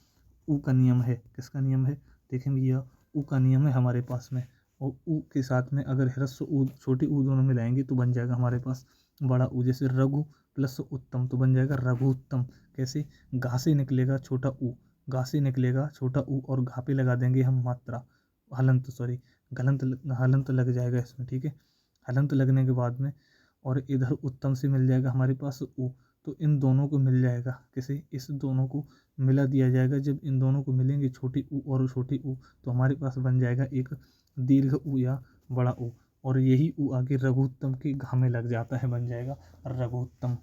ऊ का नियम है। किसका नियम है, देखें भैया, ऊ का नियम है हमारे पास में, और ऊ के साथ में अगर ह्रस्व ऊ छोटी ऊ दोनों मिलाएंगे तो बन जाएगा हमारे पास बड़ा ऊ। जैसे रघु प्लस उत्तम तो बन जाएगा रघुत्तम। कैसे, घा से निकलेगा छोटा ऊ, घा से निकलेगा छोटा ऊ और घा पे लगा देंगे हम मात्रा हलंत, सॉरी गलंत, हलंत लग जाएगा इसमें। ठीक है, हलंत लगने के बाद में और इधर उत्तम से मिल जाएगा हमारे पास ऊ, तो इन दोनों को मिल जाएगा, किसे, इस दोनों को मिला दिया जाएगा। जब इन दोनों को मिलेंगे छोटी ऊ और छोटी ऊ, तो हमारे पास बन जाएगा एक दीर्घ ऊ या बड़ा ऊ, और यही ऊ आगे रघुत्तम के घ में लग जाता है, बन जाएगा रघुत्तम।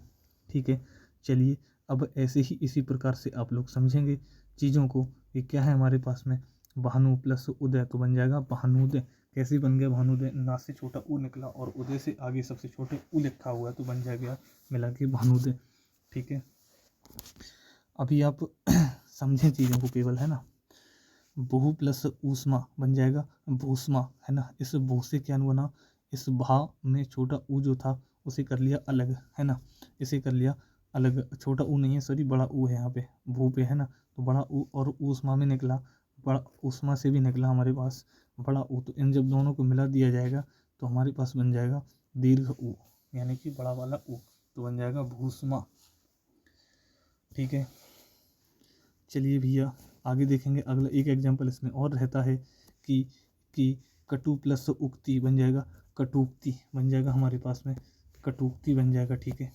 ठीक है, चलिए अब ऐसे ही इसी प्रकार से आप लोग समझेंगे चीज़ों को कि क्या है हमारे पास में भानु प्लस उदय, तो बन जाएगा भानुदय। कैसे बन गया भानुदय, ना से छोटा ऊ निकला और उदय से आगे सबसे छोटे ऊ लिखा हुआ है, तो बन जाएगा मिला के भानुदय। ठीक है, अभी आप समझें चीज़ों को केवल, है ना। बहु प्लस ऊष्मा बन जाएगा भूष्मा, है ना। इस भू से क्या बना, इस भा में छोटा ऊ जो था उसे कर लिया अलग, है ना, इसे कर लिया अलग। छोटा ऊ नहीं है, सॉरी, बड़ा ऊ है यहाँ पे भू पे, है ना। तो बड़ा ऊ और ऊष्मा में निकला, बड़ा ऊष्मा से भी निकला हमारे पास बड़ा ऊ। तो इन जब दोनों को मिला दिया जाएगा तो हमारे पास बन जाएगा दीर्घ ऊ, यानी कि बड़ा वाला ऊ, तो बन जाएगा भूष्मा। ठीक है, चलिए भैया आगे देखेंगे। अगला एक एग्जांपल इसमें और रहता है कि कटु प्लस उक्ति बन जाएगा कटुक्ति, बन जाएगा हमारे पास में कटुक्ति बन जाएगा। ठीक है,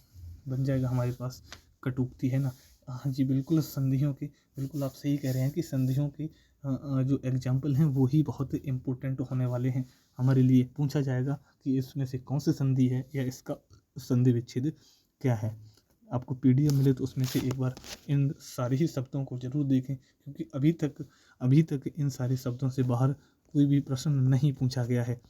बन जाएगा हमारे पास कटुक्ति, है ना। हाँ जी, बिल्कुल संधियों के, बिल्कुल आप सही कह रहे हैं कि संधियों के जो एग्जाम्पल हैं वो ही बहुत इम्पोर्टेंट होने वाले हैं हमारे लिए। पूछा जाएगा कि इसमें से कौन सी संधि है या इसका संधि विच्छेद क्या है। आपको पीडीएफ मिले तो उसमें से एक बार इन सारे ही शब्दों को जरूर देखें, क्योंकि अभी तक इन सारे शब्दों से बाहर कोई भी प्रश्न नहीं पूछा गया है।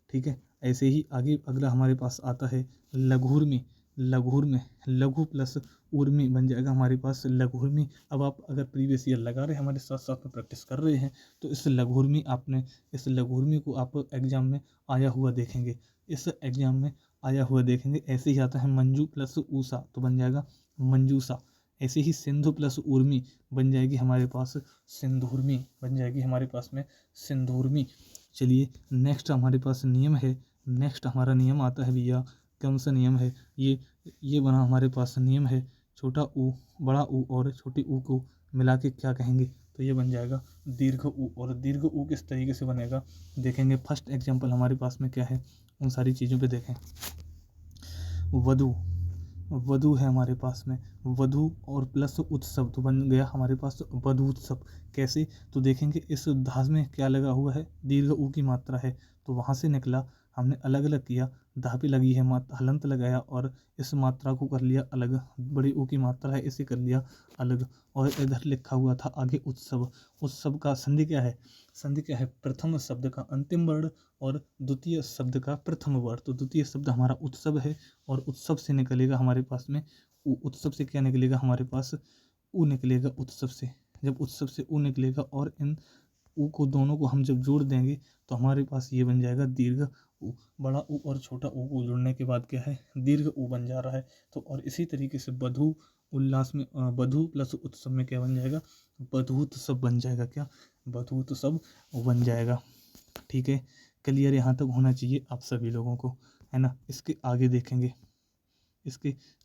ठीक है, ऐसे ही आगे अगला हमारे पास आता है लघुर्मी। लघु प्लस उर्मी बन जाएगा हमारे पास लघुर्मी। अब आप अगर प्रीवियस ईयर लगा रहे हैं हमारे साथ साथ में प्रैक्टिस कर रहे हैं तो इस लघुर्मी को आप एग्जाम में आया हुआ देखेंगे, इस एग्जाम में आया हुआ देखेंगे। ऐसे ही आता है मंजू प्लस ऊषा, तो बन जाएगा मंजूषा। ऐसे ही सिंधु प्लस उर्मी बन जाएगी हमारे पास सिंधुर्मी, बन जाएगी हमारे पास में सिंधुर्मी। चलिए नेक्स्ट हमारे पास नियम है, नेक्स्ट हमारा नियम आता है भैया, कौन सा नियम है ये बना हमारे पास नियम है, छोटा ऊ बड़ा ऊ और छोटी ऊ को मिला के क्या कहेंगे, तो ये बन जाएगा दीर्घ ऊ। और दीर्घ ऊ किस तरीके से बनेगा देखेंगे। फर्स्ट एग्जाम्पल हमारे पास में क्या है, उन सारी चीज़ों पे देखें। वधु है हमारे पास में, वधु और प्लस उत्सव, तो बन गया हमारे पास वधु उत्सव। कैसे, तो देखेंगे इस धाज में क्या लगा हुआ है, दीर्घ ऊ की मात्रा है, तो वहाँ से निकला, हमने अलग अलग किया, धा पे लगी है हलंत लगाया और इस मात्रा को कर लिया अलग, बड़ी ऊ की मात्रा है इसे कर लिया अलग। और इधर लिखा हुआ था आगे उत्सव, उत्सव का संधि क्या है, संधि क्या है, प्रथम शब्द का अंतिम वर्ण और द्वितीय शब्द का प्रथम वर्ण। तो द्वितीय शब्द हमारा उत्सव है और उत्सव से निकलेगा हमारे पास में उत्सव से क्या निकलेगा हमारे पास ऊ निकलेगा उत्सव से। जब उत्सव से ऊ निकलेगा और इन ऊ को दोनों को हम जब जोड़ देंगे तो हमारे पास ये बन जाएगा दीर्घ ऊ। बड़ा ऊ और छोटा ऊ को जोड़ने के बाद क्या है, दीर्घ ऊ बन जा रहा है। तो और इसी तरीके से वधु उल्लास में वधु प्लस उत्सव में क्या बन जाएगा, वधूत्सव बन जाएगा, क्या वधूत्सव बन जाएगा। ठीक है, क्लियर यहाँ तक होना चाहिए आप सभी लोगों को, है ना। इसके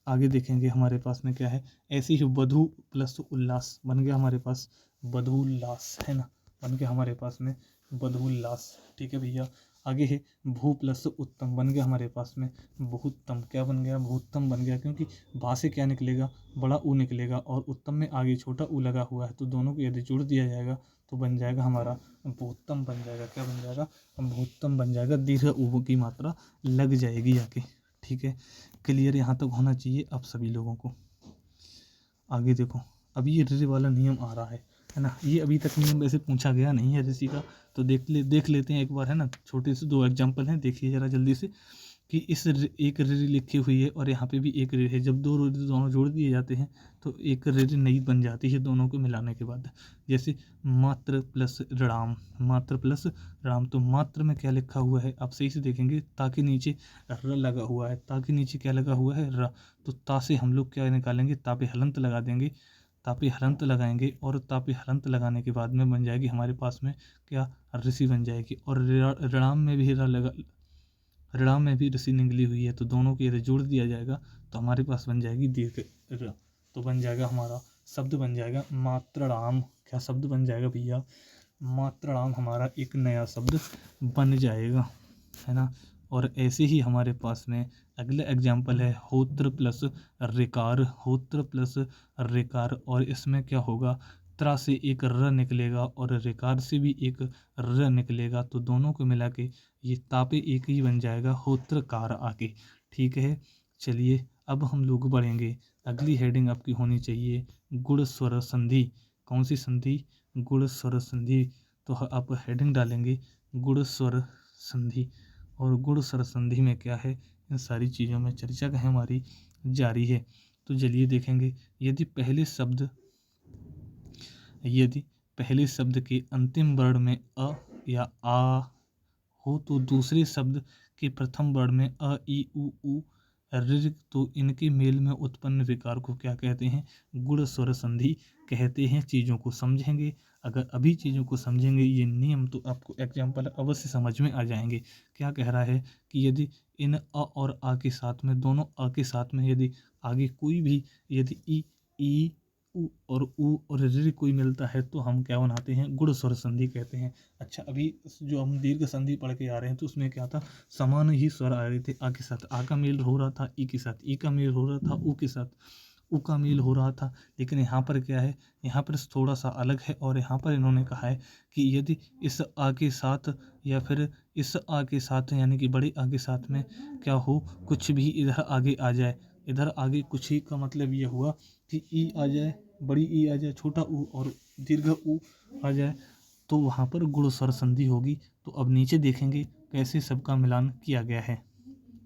आगे देखेंगे हमारे पास में क्या है, ऐसे ही वधु प्लस उल्लास बन गया हमारे पास वधुल्लास, है ना, बन गया हमारे पास में वधुल्लास। ठीक है भैया, आगे है भू प्लस उत्तम बन गया हमारे पास में बहुत्तम। क्या बन गया, बहुत्तम बन गया, क्योंकि भा से क्या निकलेगा, बड़ा ऊ निकलेगा और उत्तम में आगे छोटा ऊ लगा हुआ है, तो दोनों को यदि जोड़ दिया जाएगा तो बन जाएगा हमारा बहुत्तम बन जाएगा। क्या बन जाएगा, बहुत्तम बन जाएगा, दीर्घ ऊ की मात्रा लग जाएगी आके। ठीक है, क्लियर यहाँ तक होना चाहिए आप सभी लोगों को। आगे देखो, अभी ये ऋ वाला नियम आ रहा है ना। ये अभी तक नियम वैसे पूछा गया नहीं है ऋषि का, तो देख लेते हैं एक बार, है ना। छोटे से दो एग्जांपल हैं, देखिए ज़रा जल्दी से कि इस एक ऋ लिखी हुई है और यहाँ पे भी एक ऋ है। जब दो ऋ दोनों जोड़ दिए जाते हैं तो एक ऋ नई बन जाती है दोनों को मिलाने के बाद। जैसे मात्र प्लस ऋणाम, मात्र प्लस ऋणाम, तो मात्र में क्या लिखा हुआ है आप सही से देखेंगे, ताकि नीचे र लगा हुआ है, ताकि नीचे क्या लगा हुआ है र। तो ता से हम लोग क्या निकालेंगे, तापे हलंत लगा देंगे, तापे हलंत लगाएंगे और तापे हलंत लगाने के बाद में बन जाएगी हमारे पास में क्या, ऋषि बन जाएगी। और ऋणाम में भी र लगा, ऋणाम में भी ऋषि निकली हुई है, तो दोनों को यदि जोड़ दिया जाएगा तो हमारे पास बन जाएगी दीर्घ र। तो बन जाएगा हमारा शब्द बन जाएगा मात्रणाम। क्या शब्द बन जाएगा भैया, मात्रणाम हमारा एक नया शब्द बन जाएगा, है ना। और ऐसे ही हमारे पास में अगला एग्जाम्पल है होत्र प्लस रिकार, होत्र प्लस रिकार, और इसमें क्या होगा, त्रा से एक र निकलेगा और रिकार से भी एक र निकलेगा, तो दोनों को मिला के ये तापे एक ही बन जाएगा, होत्रकार आके। ठीक है, चलिए अब हम लोग बढ़ेंगे। अगली हेडिंग आपकी होनी चाहिए गुण स्वर संधि। कौन सी संधि? गुण स्वर संधि। तो आप हेडिंग डालेंगे गुण स्वर संधि, और गुण स्वर संधि में क्या है, इन सारी चीज़ों में चर्चा का हमारी जारी है। तो चलिए देखेंगे, यदि पहले शब्द के अंतिम वर्ण में अ या आ हो तो दूसरे शब्द के प्रथम वर्ण में अ ई उ ऋ, तो इनके मेल में उत्पन्न विकार को क्या कहते हैं? गुण स्वर संधि कहते हैं। चीज़ों को समझेंगे, अगर अभी चीज़ों को समझेंगे ये नियम, तो आपको एग्जाम्पल अवश्य समझ में आ जाएंगे। क्या कह रहा है कि यदि इन अ और आ के साथ में, दोनों अ के साथ में यदि आगे कोई भी, यदि ई उ और ऋ कोई मिलता है तो हम क्या बनाते हैं? गुण स्वर संधि कहते हैं। अच्छा, अभी जो हम दीर्घ संधि पढ़ के आ रहे हैं तो उसमें क्या था, समान ही स्वर आ रहे थे। आ के साथ आ का मेल हो रहा था, ई के साथ ई का मेल हो रहा था, उ के साथ उ का मेल हो रहा था। लेकिन यहाँ पर क्या है, यहाँ पर थोड़ा सा अलग है, और यहाँ पर इन्होंने कहा है कि यदि इस आ के साथ या फिर इस आ के साथ, यानी कि बड़े आ के साथ में क्या हो, कुछ भी इधर आगे आ जाए, इधर आगे कुछ ही का मतलब ये हुआ कि ई आ जाए, बड़ी ई आ जाए, छोटा ऊ और दीर्घ ऊ आ जाए, तो वहाँ पर गुण स्वर संधि होगी। तो अब नीचे देखेंगे कैसे सबका मिलान किया गया है।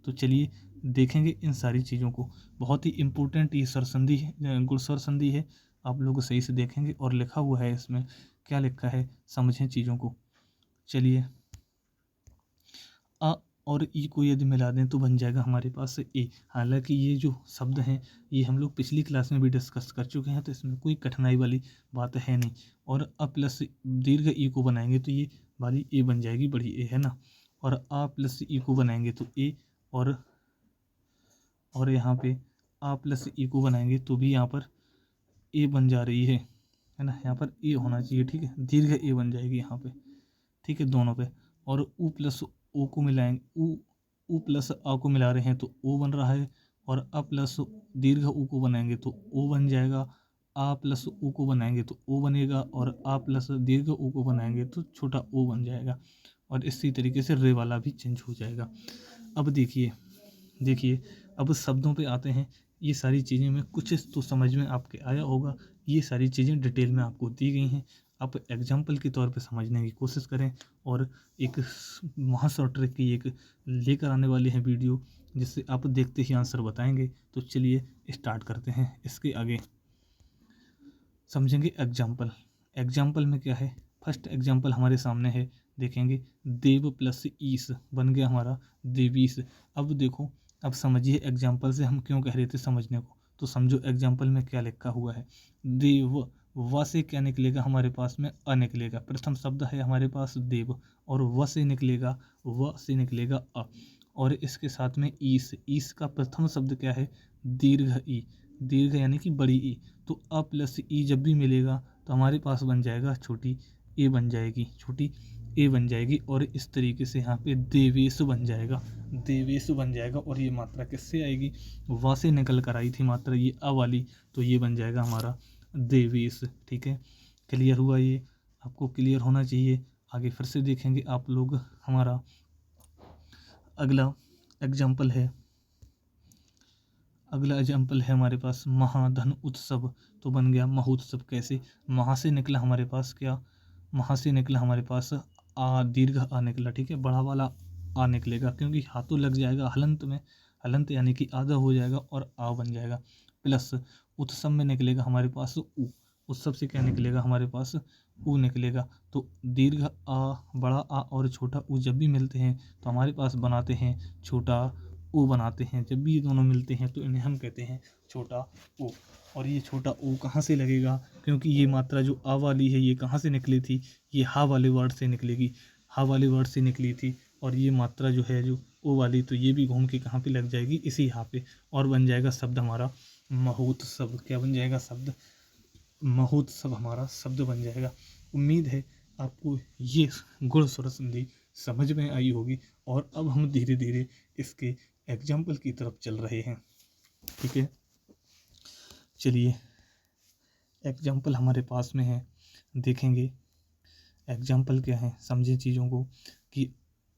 तो चलिए देखेंगे इन सारी चीज़ों को। बहुत ही इम्पोर्टेंट ये स्वर संधि है, गुण स्वर संधि है। आप लोग सही से देखेंगे, और लिखा हुआ है इसमें, क्या लिखा है समझें चीज़ों को। चलिए, अ और ई को यदि मिला दें तो बन जाएगा हमारे पास ए। हालांकि ये जो शब्द हैं ये हम लोग पिछली क्लास में भी डिस्कस कर चुके हैं, तो इसमें कोई कठिनाई वाली बात है नहीं। और अ प्लस दीर्घ ई को बनाएंगे तो ये वाली ए बन जाएगी, बड़ी ए है ना। और आ प्लस ई को बनाएंगे तो ए, और यहाँ पे आ प्लस ई को बनाएंगे तो भी यहाँ पर ए बन जा रही है ना। यहाँ पर ए होना चाहिए, ठीक है, दीर्घ ए बन जाएगी यहाँ पे, ठीक है, दोनों पे। और उ प्लस ओ को मिलाएंगे, उ प्लस आ को मिला रहे हैं तो ओ बन रहा है, और अ प्लस दीर्घ उ को बनाएंगे तो ओ बन जाएगा, आ प्लस उ को बनाएंगे तो ओ बनेगा, और आ प्लस दीर्घ उ को बनाएंगे तो छोटा ओ बन जाएगा। और इसी तरीके से रे वाला भी चेंज हो जाएगा। अब देखिए अब शब्दों पे आते हैं। ये सारी चीज़ें में कुछ तो समझ में आपके आया होगा, ये सारी चीज़ें डिटेल में आपको दी गई हैं। आप एग्जाम्पल के तौर पे समझने की कोशिश करें, और एक महाशॉर्ट ट्रिक की एक लेकर आने वाले हैं वीडियो, जिससे आप देखते ही आंसर बताएंगे। तो चलिए स्टार्ट करते हैं। इसके आगे समझेंगे एग्जाम्पल। एग्जाम्पल में क्या है, फर्स्ट एग्जाम्पल हमारे सामने है, देखेंगे देव प्लस ईस बन गया हमारा देवीस। अब देखो, अब समझिए एग्जाम्पल से हम क्यों कह रहे थे समझने को। तो समझो एग्जाम्पल में क्या लिखा हुआ है, देव, व से क्या निकलेगा हमारे पास में अ निकलेगा। प्रथम शब्द है हमारे पास देव, और व से निकलेगा अ, और इसके साथ में ईस का प्रथम शब्द क्या है, दीर्घ ई, दीर्घ यानी कि बड़ी ई। तो अ प्लस ई जब भी मिलेगा तो हमारे पास बन जाएगा छोटी ए बन जाएगी, छोटी ए बन जाएगी। और इस तरीके से यहाँ पे देवेश बन जाएगा, देवेश बन जाएगा। और ये मात्रा किससे आएगी, वा से निकल कर आई थी मात्रा ये अ वाली, तो ये बन जाएगा हमारा देवेश। ठीक है, क्लियर हुआ, ये आपको क्लियर होना चाहिए। आगे फिर से देखेंगे आप लोग। हमारा अगला एग्जाम्पल है हमारे पास महाधन उत्सव। तो बन गया महोत्सव। कैसे, महा से निकला हमारे पास क्या, महा से निकला हमारे पास आ, दीर्घ आ निकला, ठीक है, बड़ा वाला आ निकलेगा, क्योंकि हाथों लग जाएगा हलंत में, हलंत यानी कि आधा हो जाएगा और आ बन जाएगा। प्लस उत्सव में निकलेगा हमारे पास उ, उत्सव से क्या निकलेगा हमारे पास उ निकलेगा। तो दीर्घ आ, बड़ा आ और छोटा उ जब भी मिलते हैं तो हमारे पास बनाते हैं छोटा ऊ बनाते हैं। जब भी ये दोनों मिलते हैं तो इन्हें हम कहते हैं छोटा ऊ। और ये छोटा ऊ कहाँ से लगेगा, क्योंकि ये मात्रा जो आ वाली है ये कहाँ से निकली थी, ये हा वाले वर्ड से निकलेगी, हा वाले वर्ड से निकली थी। और ये मात्रा जो है जो ओ वाली, तो ये भी घूम के कहाँ पे लग जाएगी, इसी हा पे, और बन जाएगा शब्द हमारा महोत्सव। क्या बन जाएगा शब्द, महोत्सव हमारा शब्द बन जाएगा। उम्मीद है आपको ये गुण स्वर संधि समझ में आई होगी। और अब हम धीरे धीरे इसके एग्जाम्पल की तरफ चल रहे हैं। ठीक है, चलिए एग्जाम्पल हमारे पास में है, देखेंगे एग्जाम्पल क्या है, समझे चीज़ों को कि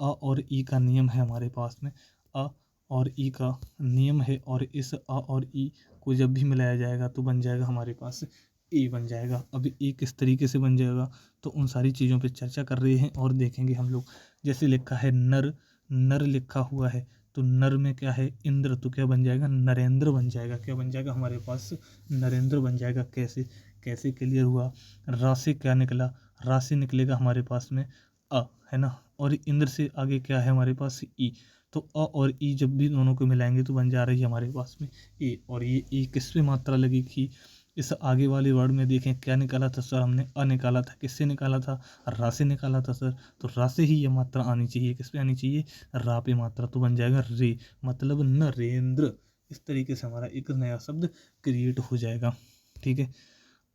अ और ई का नियम है हमारे पास में, अ और ई का नियम है, और इस अ और ई को जब भी मिलाया जाएगा तो बन जाएगा हमारे पास ए बन जाएगा। अब ए किस तरीके से बन जाएगा तो उन सारी चीज़ों पे चर्चा कर रहे हैं और देखेंगे हम लोग। जैसे लिखा है नर, नर लिखा हुआ है तो नर में क्या है इंद्र, तो क्या बन जाएगा नरेंद्र बन जाएगा। क्या बन जाएगा हमारे पास नरेंद्र बन जाएगा। कैसे कैसे क्लियर हुआ। रा से क्या निकला, रा से निकलेगा हमारे पास में अ, है ना, और इंद्र से आगे क्या है हमारे पास ई, तो अ और ई जब भी दोनों को मिलाएंगे तो बन जा रही है हमारे पास में ए। और ये ए किस पे मात्रा लगी थी, इस आगे वाले वर्ड में देखें क्या निकाला था सर, हमने अ निकाला था, किससे निकाला था रा से निकाला था सर, तो रा से ही ये मात्रा आनी चाहिए, किस पे आनी चाहिए रा पे मात्रा, तो बन जाएगा रे, मतलब नरेंद्र। इस तरीके से हमारा एक नया शब्द क्रिएट हो जाएगा। ठीक है,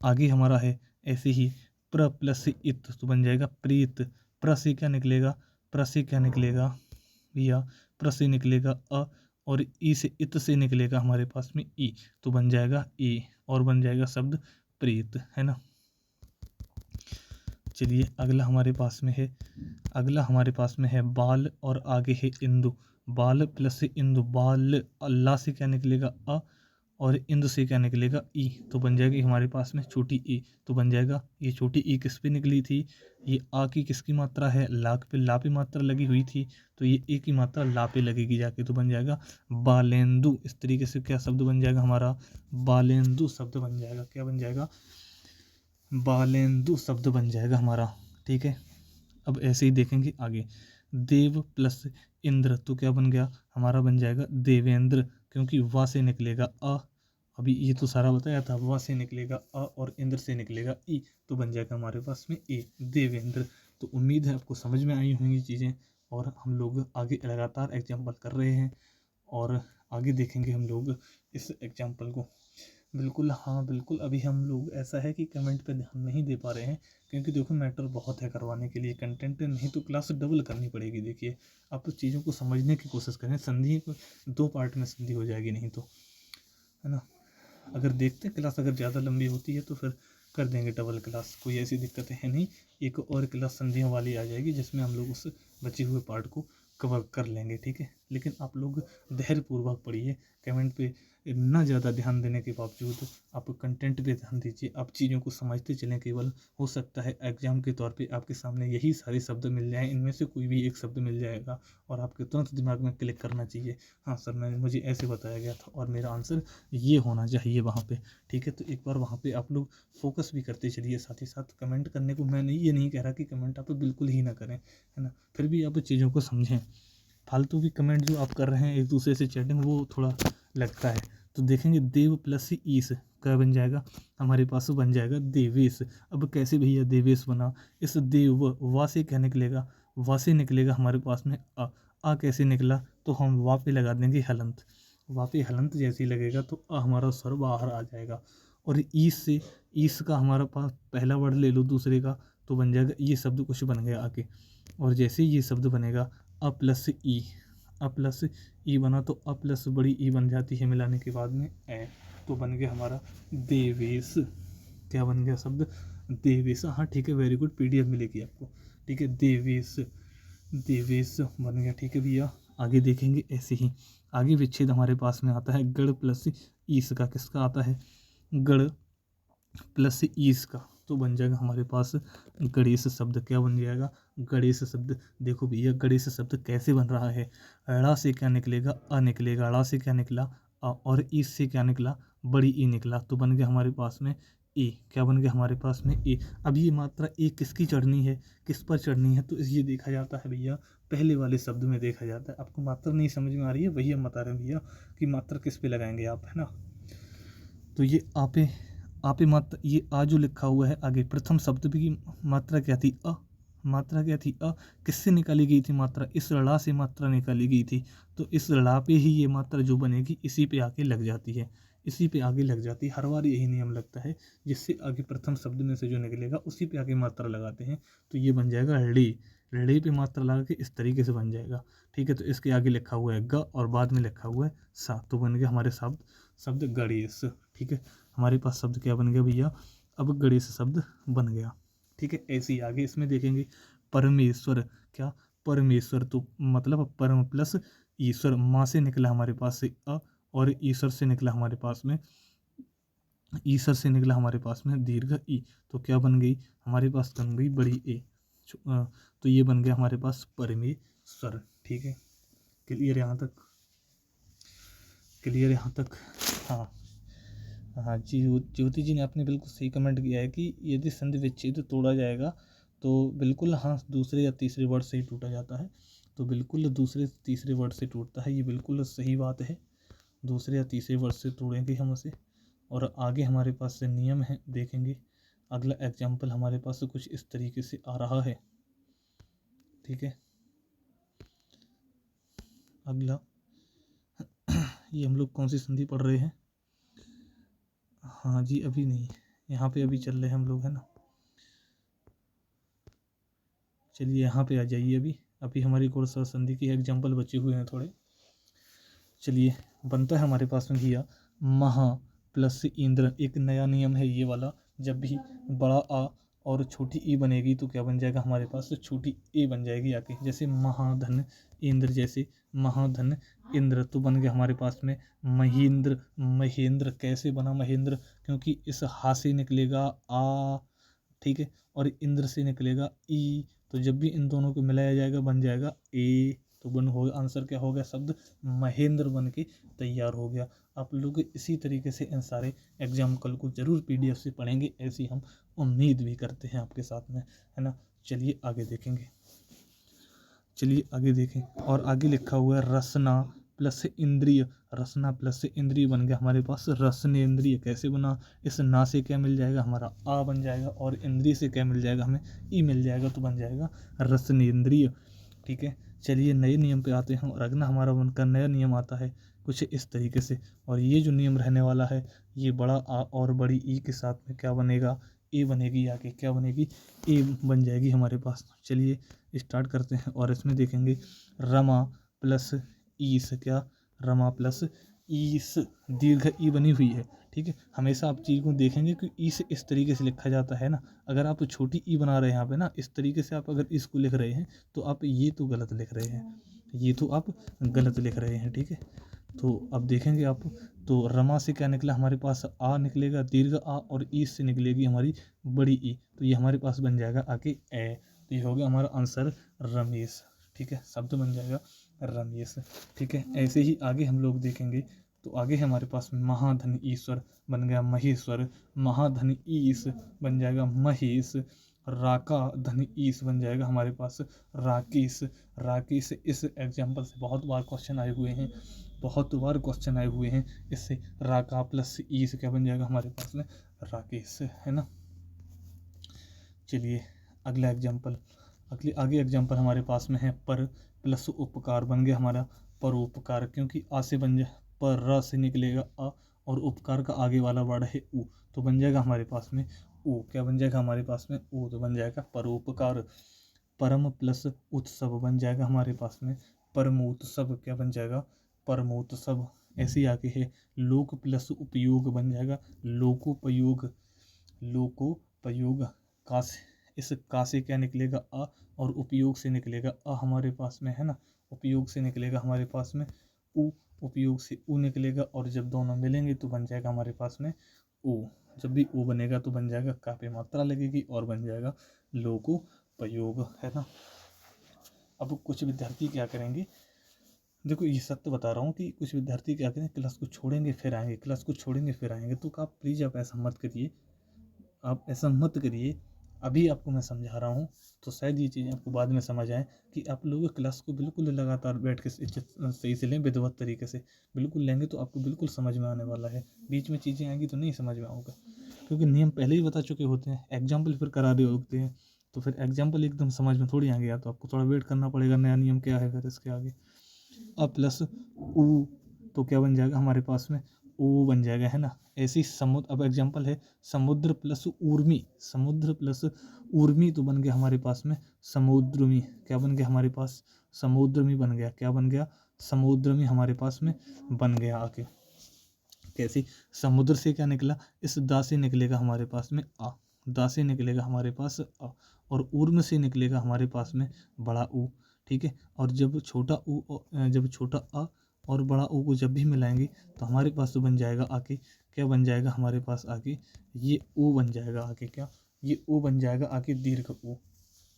आगे हमारा है ऐसे ही प्र प्लस इत, तो बन जाएगा प्रीत। प्र से क्या निकलेगा, प्र से क्या निकलेगा भैया, प्र से निकलेगा अ, और ई से इत से निकलेगा हमारे पास में ई, तो बन जाएगा ए, और बन जाएगा शब्द प्रीत, है ना। चलिए अगला हमारे पास में है, अगला हमारे पास में है बाल और आगे है इंदु। बाल प्लस इंदु, बाल, अल्लाह से क्या निकलेगा अ, और इंद से क्या निकलेगा ई, तो बन जाएगी हमारे पास में छोटी ई, तो बन जाएगा ये छोटी ई किस पे निकली थी, ये आ की किसकी मात्रा है लाख पे, ला पे मात्रा लगी हुई थी, तो ये ए की मात्रा ला पे लगेगी जाके, तो बन जाएगा बालेंदु। इस तरीके से क्या शब्द बन जाएगा हमारा बालेंदु शब्द बन जाएगा। क्या बन जाएगा बालेंदु शब्द बन जाएगा हमारा। ठीक है, अब ऐसे ही देखेंगे आगे, देव प्लस इंद्र तो क्या बन गया हमारा, बन जाएगा देवेंद्र, क्योंकि वा से निकलेगा अ, अभी ये तो सारा बताया था, वा से निकलेगा अ और इंद्र से निकलेगा ई, तो बन जाएगा हमारे पास में ए देवेंद्र। तो उम्मीद है आपको समझ में आई होंगी चीज़ें, और हम लोग आगे लगातार एग्जाम्पल कर रहे हैं और आगे देखेंगे हम लोग इस एग्जाम्पल को। बिल्कुल हाँ बिल्कुल, अभी हम लोग ऐसा है कि कमेंट पे ध्यान नहीं दे पा रहे हैं, क्योंकि देखो मैटर बहुत है करवाने के लिए कंटेंट, नहीं तो क्लास डबल करनी पड़ेगी। देखिए आप तो चीज़ों को समझने की कोशिश करें, संधि को 2 पार्ट में संधि हो जाएगी नहीं तो, है ना। अगर देखते क्लास अगर ज़्यादा लंबी होती है तो फिर कर देंगे डबल क्लास, कोई ऐसी दिक्कतें है नहीं। एक और क्लास संधियों वाली आ जाएगी जिसमें हम लोग उस बचे हुए पार्ट को कवर कर लेंगे। ठीक है, लेकिन आप लोग धैर्यपूर्वक पढ़िए, कमेंट पे इतना ज़्यादा ध्यान देने के बावजूद आप कंटेंट पे ध्यान दीजिए, आप चीज़ों को समझते चलें। केवल हो सकता है एग्जाम के तौर पे आपके सामने यही सारे शब्द मिल जाएं, इनमें से कोई भी एक शब्द मिल जाएगा और आपके तुरंत दिमाग में क्लिक करना चाहिए, हाँ सर मैंने मुझे ऐसे बताया गया था और मेरा आंसर ये होना चाहिए वहाँ पे। ठीक है, तो एक बार वहाँ पे आप लोग फोकस भी करते चलिए। साथ ही साथ कमेंट करने को मैं ये नहीं कह रहा कि कमेंट आप बिल्कुल ही ना करें, है ना, फिर भी आप चीज़ों को समझें। फालतू की कमेंट जो आप कर रहे हैं एक दूसरे से चैटिंग, वो थोड़ा लगता है। तो देखेंगे देव प्लस ईस क्या बन जाएगा हमारे पास, बन जाएगा देवेश। अब कैसे भैया देवेश बना, इस देव वा से क्या निकलेगा, वा से निकलेगा हमारे पास में आ कैसे निकला, तो हम वा पे लगा देंगे हलंत, वा पे हलंत जैसे ही लगेगा तो हमारा स्वर बाहर आ जाएगा। और ईस से, ईस का हमारा पास पहला वर्ड ले लो दूसरे का, तो बन जाएगा ये शब्द कुछ बन गया आगे। और जैसे ही ये शब्द बनेगा अ प्लस ई, अ प्लस ई बना तो अ प्लस बड़ी ई बन जाती है मिलाने के बाद में ए, तो बन गया हमारा देवेश। क्या बन गया शब्द देवेश। हाँ ठीक है, वेरी गुड, पीडीएफ मिलेगी आपको। ठीक है, देवेश, देवेश बन गया। ठीक है भैया, आगे देखेंगे ऐसे ही। आगे विच्छेद हमारे पास में आता है गढ़ प्लस ईस का, किसका आता है गढ़ प्लस ईस का, तो बन जाएगा हमारे पास गणेश शब्द। क्या बन जाएगा गणेश शब्द। देखो भैया गणेश शब्द कैसे बन रहा है, ड़ा से क्या निकलेगा अ निकलेगा, ड़ा से क्या निकला अ, और ई से क्या निकला बड़ी ई निकला, तो बन गया हमारे पास में ए। क्या बन गया हमारे पास में ए। अब ये मात्रा ए किसकी चढ़नी है, किस पर चढ़नी है, तो ये देखा जाता है भैया पहले वाले शब्द में देखा जाता है। आपको मात्रा नहीं समझ में आ रही है, वही हम बता रहे हैं भैया कि मात्रा किस पे लगाएंगे आप, है ना। तो ये आपे मात्रा, ये आ जो लिखा हुआ है आगे प्रथम शब्द की मात्रा क्या थी अ, मात्रा क्या थी अ, किससे निकाली गई थी मात्रा, इस ड़ा से मात्रा निकाली गई थी, तो इस ड़ा पे ही ये मात्रा जो बनेगी इसी पे आके लग जाती है, इसी पे आगे लग जाती है। हर बार यही नियम लगता है, जिससे आगे प्रथम शब्द में से जो निकलेगा उसी पे आगे मात्रा लगाते हैं, तो ये बन जाएगा ड़ी। ड़े पे मात्रा लगा के इस तरीके से बन जाएगा। ठीक है, तो इसके आगे लिखा हुआ है ग और बाद में लिखा हुआ है सा, तो बन गया हमारे शब्द शब्द गणेश। ठीक है, हमारे पास शब्द क्या बन गया भैया, अब गणेश शब्द बन गया। ठीक है, ऐसे ही आगे इसमें देखेंगे परमेश्वर, क्या परमेश्वर, तो मतलब परम प्लस ईश्वर, माँ से निकला हमारे पास से अ, और ईश्वर से निकला हमारे पास में, ईश्वर से निकला हमारे पास में दीर्घ ई, तो क्या बन गई हमारे पास, बन गई बड़ी ए। तो ये बन गया हमारे पास परमेश्वर। ठीक है, क्लियर यहाँ तक, क्लियर यहाँ तक। हाँ हाँ जी, ज्योति जी ने आपने बिल्कुल सही कमेंट किया है कि यदि संधि विच्छेद तोड़ा जाएगा तो बिल्कुल हाँ दूसरे या तीसरे वर्ड से ही टूटा जाता है, तो बिल्कुल दूसरे तीसरे वर्ड से टूटता है, ये बिल्कुल सही बात है। दूसरे या तीसरे वर्ड से तोड़ेंगे हम उसे। और आगे हमारे पास से नियम है, देखेंगे अगला एग्जाम्पल हमारे पास से कुछ इस तरीके से आ रहा है। ठीक है, अगला ये हम लोग कौन सी संधि पढ़ रहे हैं, हाँ जी अभी नहीं, यहाँ पे अभी चल रहे हैं हम लोग, है ना। चलिए यहाँ पे आ जाइए, अभी अभी हमारी कोर्स संधि की एग्जाम्पल बचे हुए हैं थोड़े। चलिए, बनता है हमारे पास में भैया महा प्लस इंद्र, एक नया नियम है ये वाला, जब भी बड़ा आ और छोटी ई बनेगी तो क्या बन जाएगा हमारे पास, तो छोटी ए बन जाएगी आके, जैसे महाधन इंद्र, जैसे महाधन इंद्र, तो बन गया हमारे पास में महेंद्र। महेंद्र कैसे बना महेंद्र, क्योंकि इस हा से निकलेगा आ, ठीक है, और इंद्र से निकलेगा ई, तो जब भी इन दोनों को मिलाया जाएगा बन जाएगा ए, तो बन हो आंसर क्या हो गया, शब्द महेंद्र बन के तैयार हो गया। आप लोग इसी तरीके से इन सारे एग्जाम्पल को जरूर पीडीएफ से पढ़ेंगे, ऐसी हम उम्मीद भी करते हैं आपके साथ में, है ना। चलिए आगे देखेंगे, चलिए आगे देखें, और आगे लिखा हुआ है रसना प्लस इंद्रिय, रसना प्लस इंद्रिय बन गया हमारे पास रसनेन्द्रिय। कैसे बना, इस ना से क्या मिल जाएगा हमारा आ बन जाएगा, और इंद्रिय से क्या मिल जाएगा हमें ई मिल जाएगा, तो बन जाएगा रसनेन्द्रिय। ठीक है, चलिए नए नियम पे आते हैं, और अगला हमारा बनकर नया नियम आता है कुछ इस तरीके से, और ये जो नियम रहने वाला है ये बड़ा आ और बड़ी ई के साथ में क्या बनेगा, ए बनेगी, आगे क्या बनेगी, ए बन जाएगी हमारे पास। चलिए स्टार्ट करते हैं, और इसमें देखेंगे रमा प्लस ईस, क्या रमा प्लस ईस, दीर्घ ई बनी हुई है। ठीक है, हमेशा आप चीज़ को देखेंगे कि ई से इस तरीके से लिखा जाता है ना, अगर आप छोटी ई बना रहे हैं यहाँ पे ना, इस तरीके से आप अगर इसको लिख रहे हैं तो आप ये तो गलत लिख रहे हैं, ये तो आप गलत लिख रहे हैं। ठीक है, तो अब देखेंगे आप, तो रमा से क्या निकला हमारे पास आ निकलेगा दीर्घ आ, और ई से निकलेगी हमारी बड़ी ई, तो ये हमारे पास बन जाएगा आगे ए, तो ये हो गया हमारा आंसर रमेश। ठीक है, शब्द बन जाएगा रमेश। ठीक है, ऐसे ही आगे हम लोग देखेंगे, तो आगे हमारे पास महाधन ईश्वर बन गया महेश्वर, महाधन ईश बन जाएगा महेश, राका धन ईश बन जाएगा हमारे पास राकेश। राकेश इस एग्जाम्पल से बहुत बार क्वेश्चन आए हुए हैं, बहुत बार क्वेश्चन आए हुए हैं, इससे राका प्लस ईश क्या बन जाएगा हमारे पास में राकेश, है ना। चलिए अगला एग्जाम्पल, अगले आगे एग्जाम्पल हमारे पास में है पर प्लस उपकार बन गया हमारा परोपकार, क्योंकि आ से बन जाए पर र से निकलेगा आ, और उपकार का आगे वाला वर्ड है उ, तो बन जाएगा हमारे पास में उ, क्या बन जाएगा हमारे पास में उ, तो बन जाएगा परोपकार। परम प्लस उत्सव बन जाएगा हमारे पास में परमोत्सव, क्या बन जाएगा परमोत्सव। ऐसे ही आगे है लोक प्लस उपयोग बन जाएगा लोकोपयोग, लोकोपयोग। का से इस का से क्या निकलेगा अ, और उपयोग से निकलेगा अ हमारे पास में, है ना, उपयोग से निकलेगा हमारे पास में उ, उपयोग से उ निकलेगा, और जब दोनों मिलेंगे तो बन जाएगा हमारे पास में उ, जब भी उ बनेगा तो बन जाएगा का पे मात्रा लगेगी और बन जाएगा लोकोपयोग, है ना। अब कुछ विद्यार्थी क्या करेंगे, देखो ये सत्य बता रहा हूँ कि कुछ विद्यार्थी क्या करें, क्लास को छोड़ेंगे फिर आएंगे, क्लास को छोड़ेंगे फिर आएंगे, तो आप प्लीज़ आप ऐसा मत करिए, आप ऐसा मत करिए। अभी आपको मैं समझा रहा हूँ तो शायद ये चीज़ें आपको बाद में समझ आए कि आप लोग क्लास को बिल्कुल लगातार बैठ के सही से लें, विधिवत तरीके से बिल्कुल लेंगे तो आपको बिल्कुल समझ में आने वाला है। बीच में चीज़ें आएंगी तो नहीं समझ में आऊँगा, क्योंकि नियम पहले ही बता चुके होते हैं, एग्जाम्पल फिर करा रहे होते हैं, तो फिर एग्जाम्पल एकदम समझ में थोड़ी आ गया, तो आपको थोड़ा वेट करना पड़ेगा, नया नियम क्या है फिर इसके आगे। अ प्लस उ, तो क्या बन जाएगा हमारे पास में ओ बन जाएगा, है ना। ऐसे ही समुद्र, अब एग्जाम्पल है समुद्र प्लस ऊर्मी, समुद्र प्लस ऊर्मी तो बन गया हमारे पास में समुद्रमी। क्या बन गया हमारे पास? समुद्रमी बन गया। क्या बन गया? समुद्रमी हमारे पास में बन गया आके। कैसी? समुद्र से क्या निकला? इस दा से निकलेगा हमारे पास में आ, दा से निकलेगा हमारे पास आ, और ऊर्म से निकलेगा हमारे पास में बड़ा ऊ, ठीक है। और जब छोटा ऊ, जब छोटा आ और बड़ा ऊ को जब भी मिलाएंगे तो हमारे पास तो बन जाएगा आके, क्या बन जाएगा हमारे पास आके? ये ऊ बन जाएगा आके। क्या? ये ऊ बन जाएगा आके दीर्घ ऊ,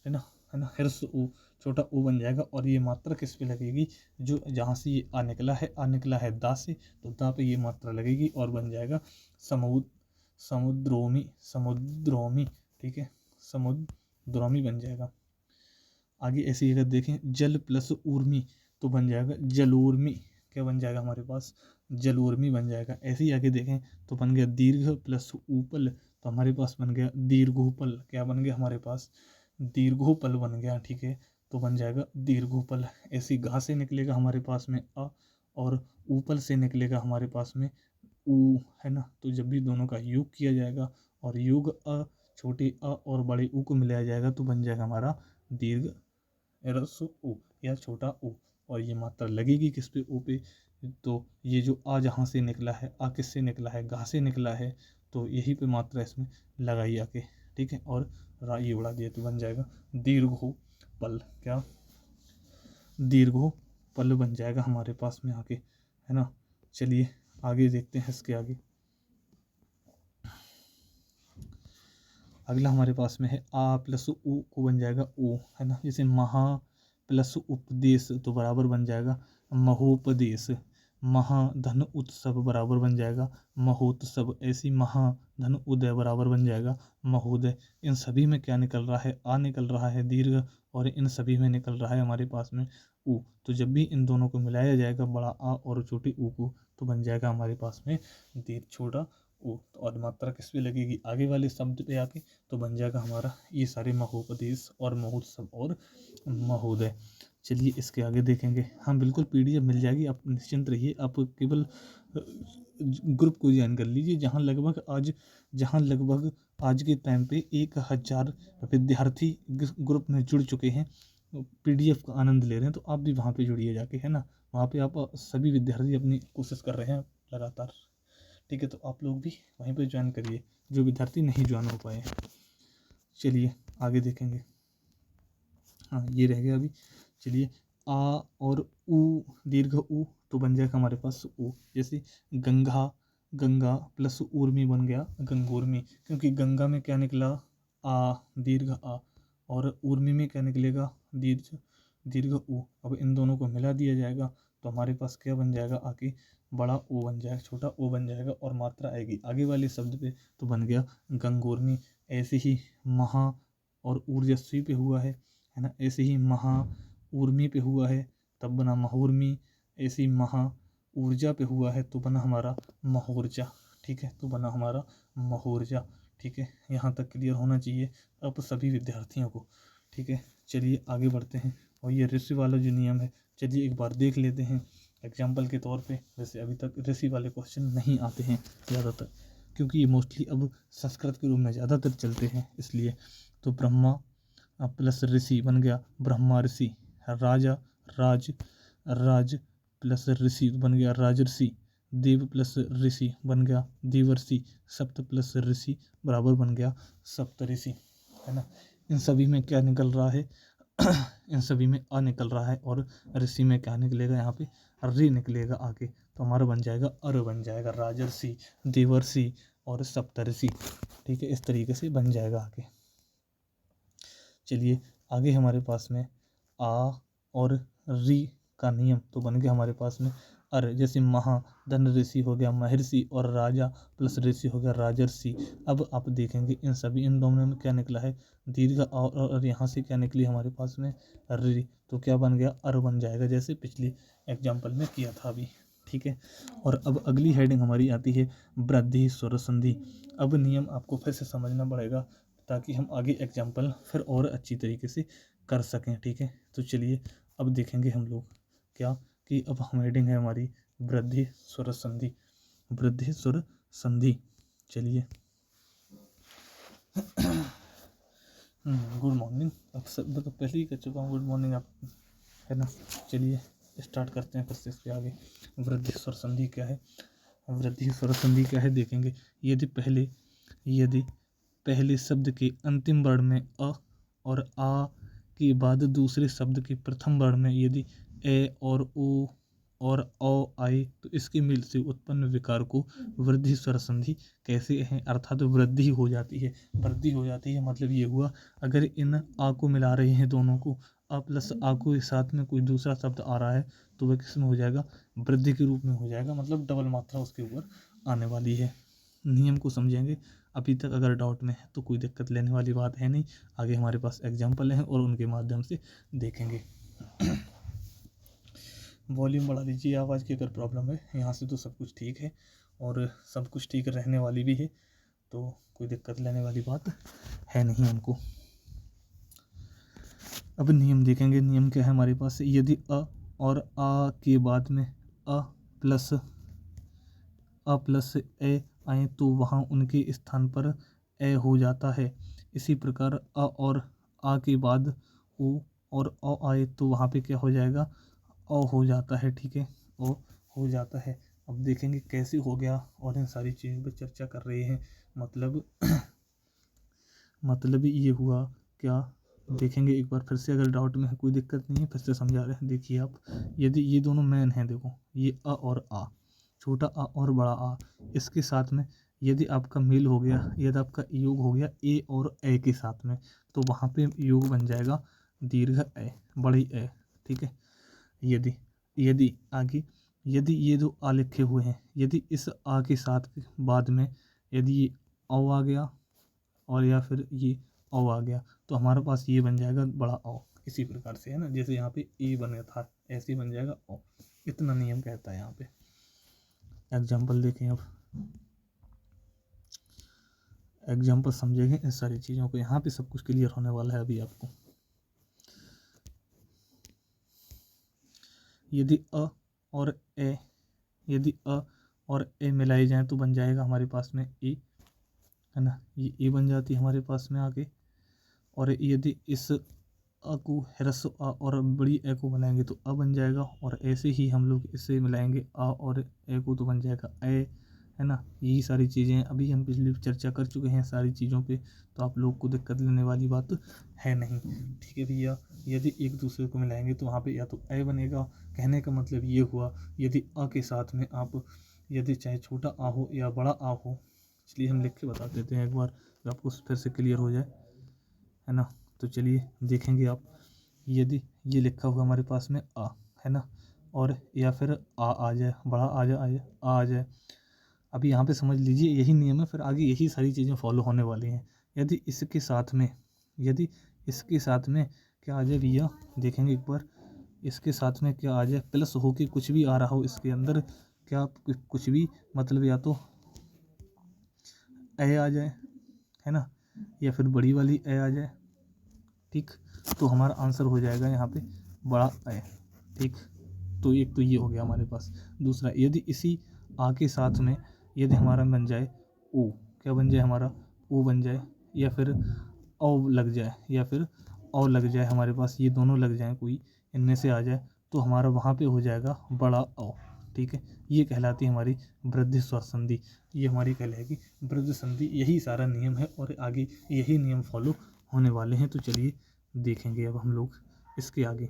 है ना, है ना, हर्ष ऊ, छोटा ऊ बन जाएगा। और ये मात्रा किस पे लगेगी? जो जहाँ से ये आ निकला है दा से, तो दा पे ये मात्रा लगेगी और बन जाएगा समुद्रोमी, समुद्रोमी, ठीक है, समुद्रोमी बन जाएगा। आगे ऐसे ही अगर देखें जल प्लस ऊर्मी तो बन जाएगा जलूर्मी। क्या बन जाएगा हमारे पास? जलूर्मी बन जाएगा। ऐसे ही आगे देखें तो बन गया दीर्घ प्लस ऊपल, तो हमारे पास बन गया दीर्घोपल। क्या बन गया हमारे पास? दीर्घोपल बन गया, ठीक है, तो बन जाएगा दीर्घोपल। ऐसी घा से निकलेगा हमारे पास में अ, और ऊपल से निकलेगा हमारे पास में ऊ, है ना। तो जब भी दोनों का योग किया जाएगा और योग अ, छोटे अ और बड़े ऊ को मिलाया जाएगा तो बन जाएगा हमारा दीर्घ रस्व ऊ या छोटा ऊ। और ये मात्रा लगेगी किस पे? ऊ पे। तो ये जो आ जहाँ से निकला है, आ किससे निकला है? गा से निकला है, तो यही पे मात्रा इसमें लगाई आके, ठीक है। और रा ये उड़ा दिया तो बन जाएगा दीर्घो पल। क्या? दीर्घो पल बन जाएगा हमारे पास में आके, है ना। चलिए आगे देखते हैं इसके आगे। अगला हमारे पास में है आ प्लस ऊ को बन जाएगा ओ, है ना। जैसे महा प्लस उपदेश तो बराबर बन जाएगा महोपदेश। महाधन उत्सव बराबर बन जाएगा महोत्सव। ऐसी महाधन उदय बराबर बन जाएगा महोदय। इन सभी में क्या निकल रहा है? आ निकल रहा है दीर्घ, और इन सभी में निकल रहा है हमारे पास में ऊ। तो जब भी इन दोनों को मिलाया जाएगा, बड़ा आ और छोटे ऊ को, तो बन जाएगा हमारे पास में दीर्घ छोटा ऊ। और मात्रा किस पे लगेगी? आगे वाले शब्द पे आके, तो बन जाएगा हमारा ये सारे महोपदेश और महोत्सव और महोदय। चलिए इसके आगे देखेंगे। हाँ बिल्कुल, पीडीएफ मिल जाएगी, आप निश्चिंत रहिए। आप केवल ग्रुप को ज्वाइन कर लीजिए, जहाँ लगभग आज के टाइम पे 1000 विद्यार्थी ग्रुप में जुड़ चुके हैं, पीडीएफ का आनंद ले रहे हैं। तो आप भी वहाँ पे जुड़िए जाके, है ना। वहाँ पे आप सभी विद्यार्थी अपनी कोशिश कर रहे हैं लगातार, ठीक है। तो आप लोग भी वहीं पे ज्वाइन करिए जो विद्यार्थी नहीं ज्वाइन हो पाए हैं। चलिए आगे देखेंगे। हाँ ये रह गया अभी। चलिए आ और ऊ, दीर्घ ऊ तो बन जाएगा हमारे पास ऊ। जैसे गंगा, गंगा प्लस ऊर्मी बन गया गंगोर्मी, क्योंकि गंगा में क्या निकला? आ, दीर्घ आ, और ऊर्मी में क्या निकलेगा? दीर्घ ऊ। अब इन दोनों को मिला दिया जाएगा तो हमारे पास क्या बन जाएगा? आके बड़ा ओ बन जाएगा, छोटा ओ बन जाएगा, और मात्रा आएगी आगे वाले शब्द पे, तो बन गया गंगोर्मी। ऐसे ही महा और ऊर्जस्वी पे हुआ है ना। ऐसे ही महा ऊर्मी पे हुआ है तब बना महोर्मी। ऐसी महा ऊर्जा पे हुआ है तो बना हमारा महोर्जा, ठीक है, तो बना हमारा महोर्जा, ठीक है। यहाँ तक क्लियर होना चाहिए अब सभी विद्यार्थियों को, ठीक है। चलिए आगे बढ़ते हैं। और ये ऋषि वाला जो नियम है, चलिए एक बार देख लेते हैं एग्जाम्पल के तौर पे। वैसे अभी तक ऋषि वाले क्वेश्चन नहीं आते हैं ज़्यादातर, क्योंकि ये मोस्टली अब संस्कृत के रूप में ज़्यादातर चलते हैं इसलिए। तो ब्रह्मा प्लस ऋषि बन गया ब्रह्मा ऋषि। राजा, राज प्लस ऋषि बन गया राजर्षि। देव प्लस ऋषि बन गया देवर्षि। सप्त प्लस ऋषि बराबर बन गया सप्तऋषि, है ना। इन सभी में क्या निकल रहा है? इन सभी में अ निकल रहा है, और ऋषि में क्या निकलेगा? यहाँ पे रि निकलेगा आगे, तो हमारा बन जाएगा अर बन जाएगा राजर्षि, देवर्षि और सप्तऋषि, ठीक है। इस तरीके से बन जाएगा आगे। चलिए आगे हमारे पास में आ और री का नियम तो बन गया हमारे पास में अर। जैसे महा धन ऋषि हो गया महर्षि, और राजा प्लस ऋषि हो गया राजर्षि। अब आप देखेंगे इन दोनों में क्या निकला है? दीर्घ और यहाँ से क्या निकली हमारे पास में? री, तो क्या बन गया? अर बन जाएगा, जैसे पिछले एग्जाम्पल में किया था अभी, ठीक है। और अब अगली हेडिंग हमारी आती है वृद्धि स्वर संधि। अब नियम आपको फिर से समझना पड़ेगा ताकि हम आगे एग्जाम्पल फिर और अच्छी तरीके से कर सकें, ठीक है। तो चलिए अब देखेंगे हम लोग क्या कि अब हम हेडिंग है हमारी वृद्धि स्वर संधि। वृद्धि स्वर संधि। चलिए गुड मॉर्निंग। अब सब तो पहले ही कर चुका हूँ गुड मॉर्निंग आप, है ना। चलिए स्टार्ट करते हैं फिर से इसके आगे। वृद्धि स्वर संधि क्या है, वृद्धि स्वर संधि क्या है देखेंगे। यदि पहले शब्द के अंतिम वर्ण में अ और आ के बाद दूसरे शब्द के प्रथम वर्ण में यदि ए और ओ और औ आए तो इसके मेल से उत्पन्न विकार को वृद्धि स्वर संधि कैसे है, अर्थात वृद्धि हो जाती है। वृद्धि हो जाती है मतलब ये हुआ, अगर इन आ को मिला रहे हैं दोनों को, आ प्लस आ को साथ में कोई दूसरा शब्द आ रहा है तो वह किस में हो जाएगा, वृद्धि के रूप में हो जाएगा, मतलब डबल मात्रा उसके ऊपर आने वाली है। नियम को समझेंगे। अभी तक अगर डाउट में है तो कोई दिक्कत लेने वाली बात है नहीं, आगे हमारे पास एग्जाम्पल हैं और उनके माध्यम से देखेंगे। वॉल्यूम बढ़ा लीजिए आवाज़ की अगर प्रॉब्लम है, यहाँ से तो सब कुछ ठीक है और सब कुछ ठीक रहने वाली भी है, तो कोई दिक्कत लेने वाली बात है नहीं हमको। अब नियम देखेंगे। नियम क्या है हमारे पास, यदि अ और आ के बाद में अ प्लस ए आए तो वहाँ उनके स्थान पर ए हो जाता है। इसी प्रकार अ और आ के बाद ओ और औ आए तो वहाँ पे क्या हो जाएगा, ओ हो जाता है। ठीक है, ओ हो जाता है। अब देखेंगे कैसे हो गया और इन सारी चीज़ों पर चर्चा कर रहे हैं। मतलब ये हुआ क्या, देखेंगे एक बार फिर से। अगर डाउट में है कोई दिक्कत नहीं है, फिर से समझा रहे हैं। देखिए आप, यदि ये दोनों मैन हैं, देखो ये अ और आ, छोटा आ और बड़ा आ, इसके साथ में यदि आपका मेल हो गया, यदि आपका योग हो गया ए और ए के साथ में, तो वहाँ पे योग बन जाएगा दीर्घ ए, बड़ी ए। ठीक है, यदि आगे, यदि ये दो आ लिखे हुए हैं, यदि इस आ के साथ बाद में यदि ये औ आ गया और या फिर ये औ आ गया तो हमारे पास ये बन जाएगा बड़ा औ। इसी प्रकार से, है ना, जैसे यहाँ पे ए बना था ऐसे ही बन जाएगा औ। इतना नियम कहता है। यहाँ पे एग्जाम्पल देखें। अब एग्जाम्पल समझेंगे इन सारी चीज़ों को, यहाँ पे सब कुछ क्लियर होने वाला है अभी आपको। यदि अ और ए, यदि अ और ए मिलाए जाएं तो बन जाएगा हमारे पास में ए, है ना, ये ए बन जाती है हमारे पास में आगे। और यदि इस अ को ह्रस्व आ और बड़ी ए को मिलाएंगे तो अ बन जाएगा, और ऐसे ही हम लोग इससे मिलाएंगे आ और ए को तो बन जाएगा ए, है ना। यही सारी चीज़ें अभी हम पिछली चर्चा कर चुके हैं सारी चीज़ों पे, तो आप लोग को दिक्कत लेने वाली बात है नहीं। ठीक है भैया, यदि एक दूसरे को मिलाएंगे तो वहाँ पे या तो ए बनेगा। कहने का मतलब ये हुआ, यदि अ के साथ में आप यदि चाहे छोटा आ हो या बड़ा आ हो, इसलिए हम लिख के बता देते हैं एक बार, तो आपको फिर से क्लियर हो जाए, है ना। तो चलिए देखेंगे आप, यदि ये लिखा हुआ हमारे पास में आ, है ना, और या फिर आ जाए, बड़ा आ जाए। अभी यहाँ पे समझ लीजिए यही नियम है, फिर आगे यही सारी चीज़ें फॉलो होने वाली हैं। यदि इसके साथ में क्या आ जाए भैया, देखेंगे एक बार, इसके साथ में क्या आ जाए, प्लस हो के कुछ भी आ रहा हो इसके अंदर, क्या कुछ भी, मतलब या तो ए आ जाए, है ना, या फिर बड़ी वाली ए आ जाए। ठीक, तो हमारा आंसर हो जाएगा यहाँ पे बड़ा ए। ठीक, तो एक तो ये हो गया हमारे पास। दूसरा, यदि इसी आ के साथ में यदि हमारा बन जाए ओ, क्या बन जाए हमारा, ओ बन जाए, या फिर औ लग जाए, या फिर औ लग जाए, हमारे पास ये दोनों लग जाए, कोई इनमें से आ जाए, तो हमारा वहाँ पे हो जाएगा बड़ा औ। ठीक है, ये कहलाती है हमारी वृद्धि स्वर संधि। ये हमारी कहलाएगी वृद्धि संधि। यही सारा नियम है और आगे यही नियम फॉलो होने वाले हैं। तो चलिए देखेंगे अब हम लोग इसके आगे।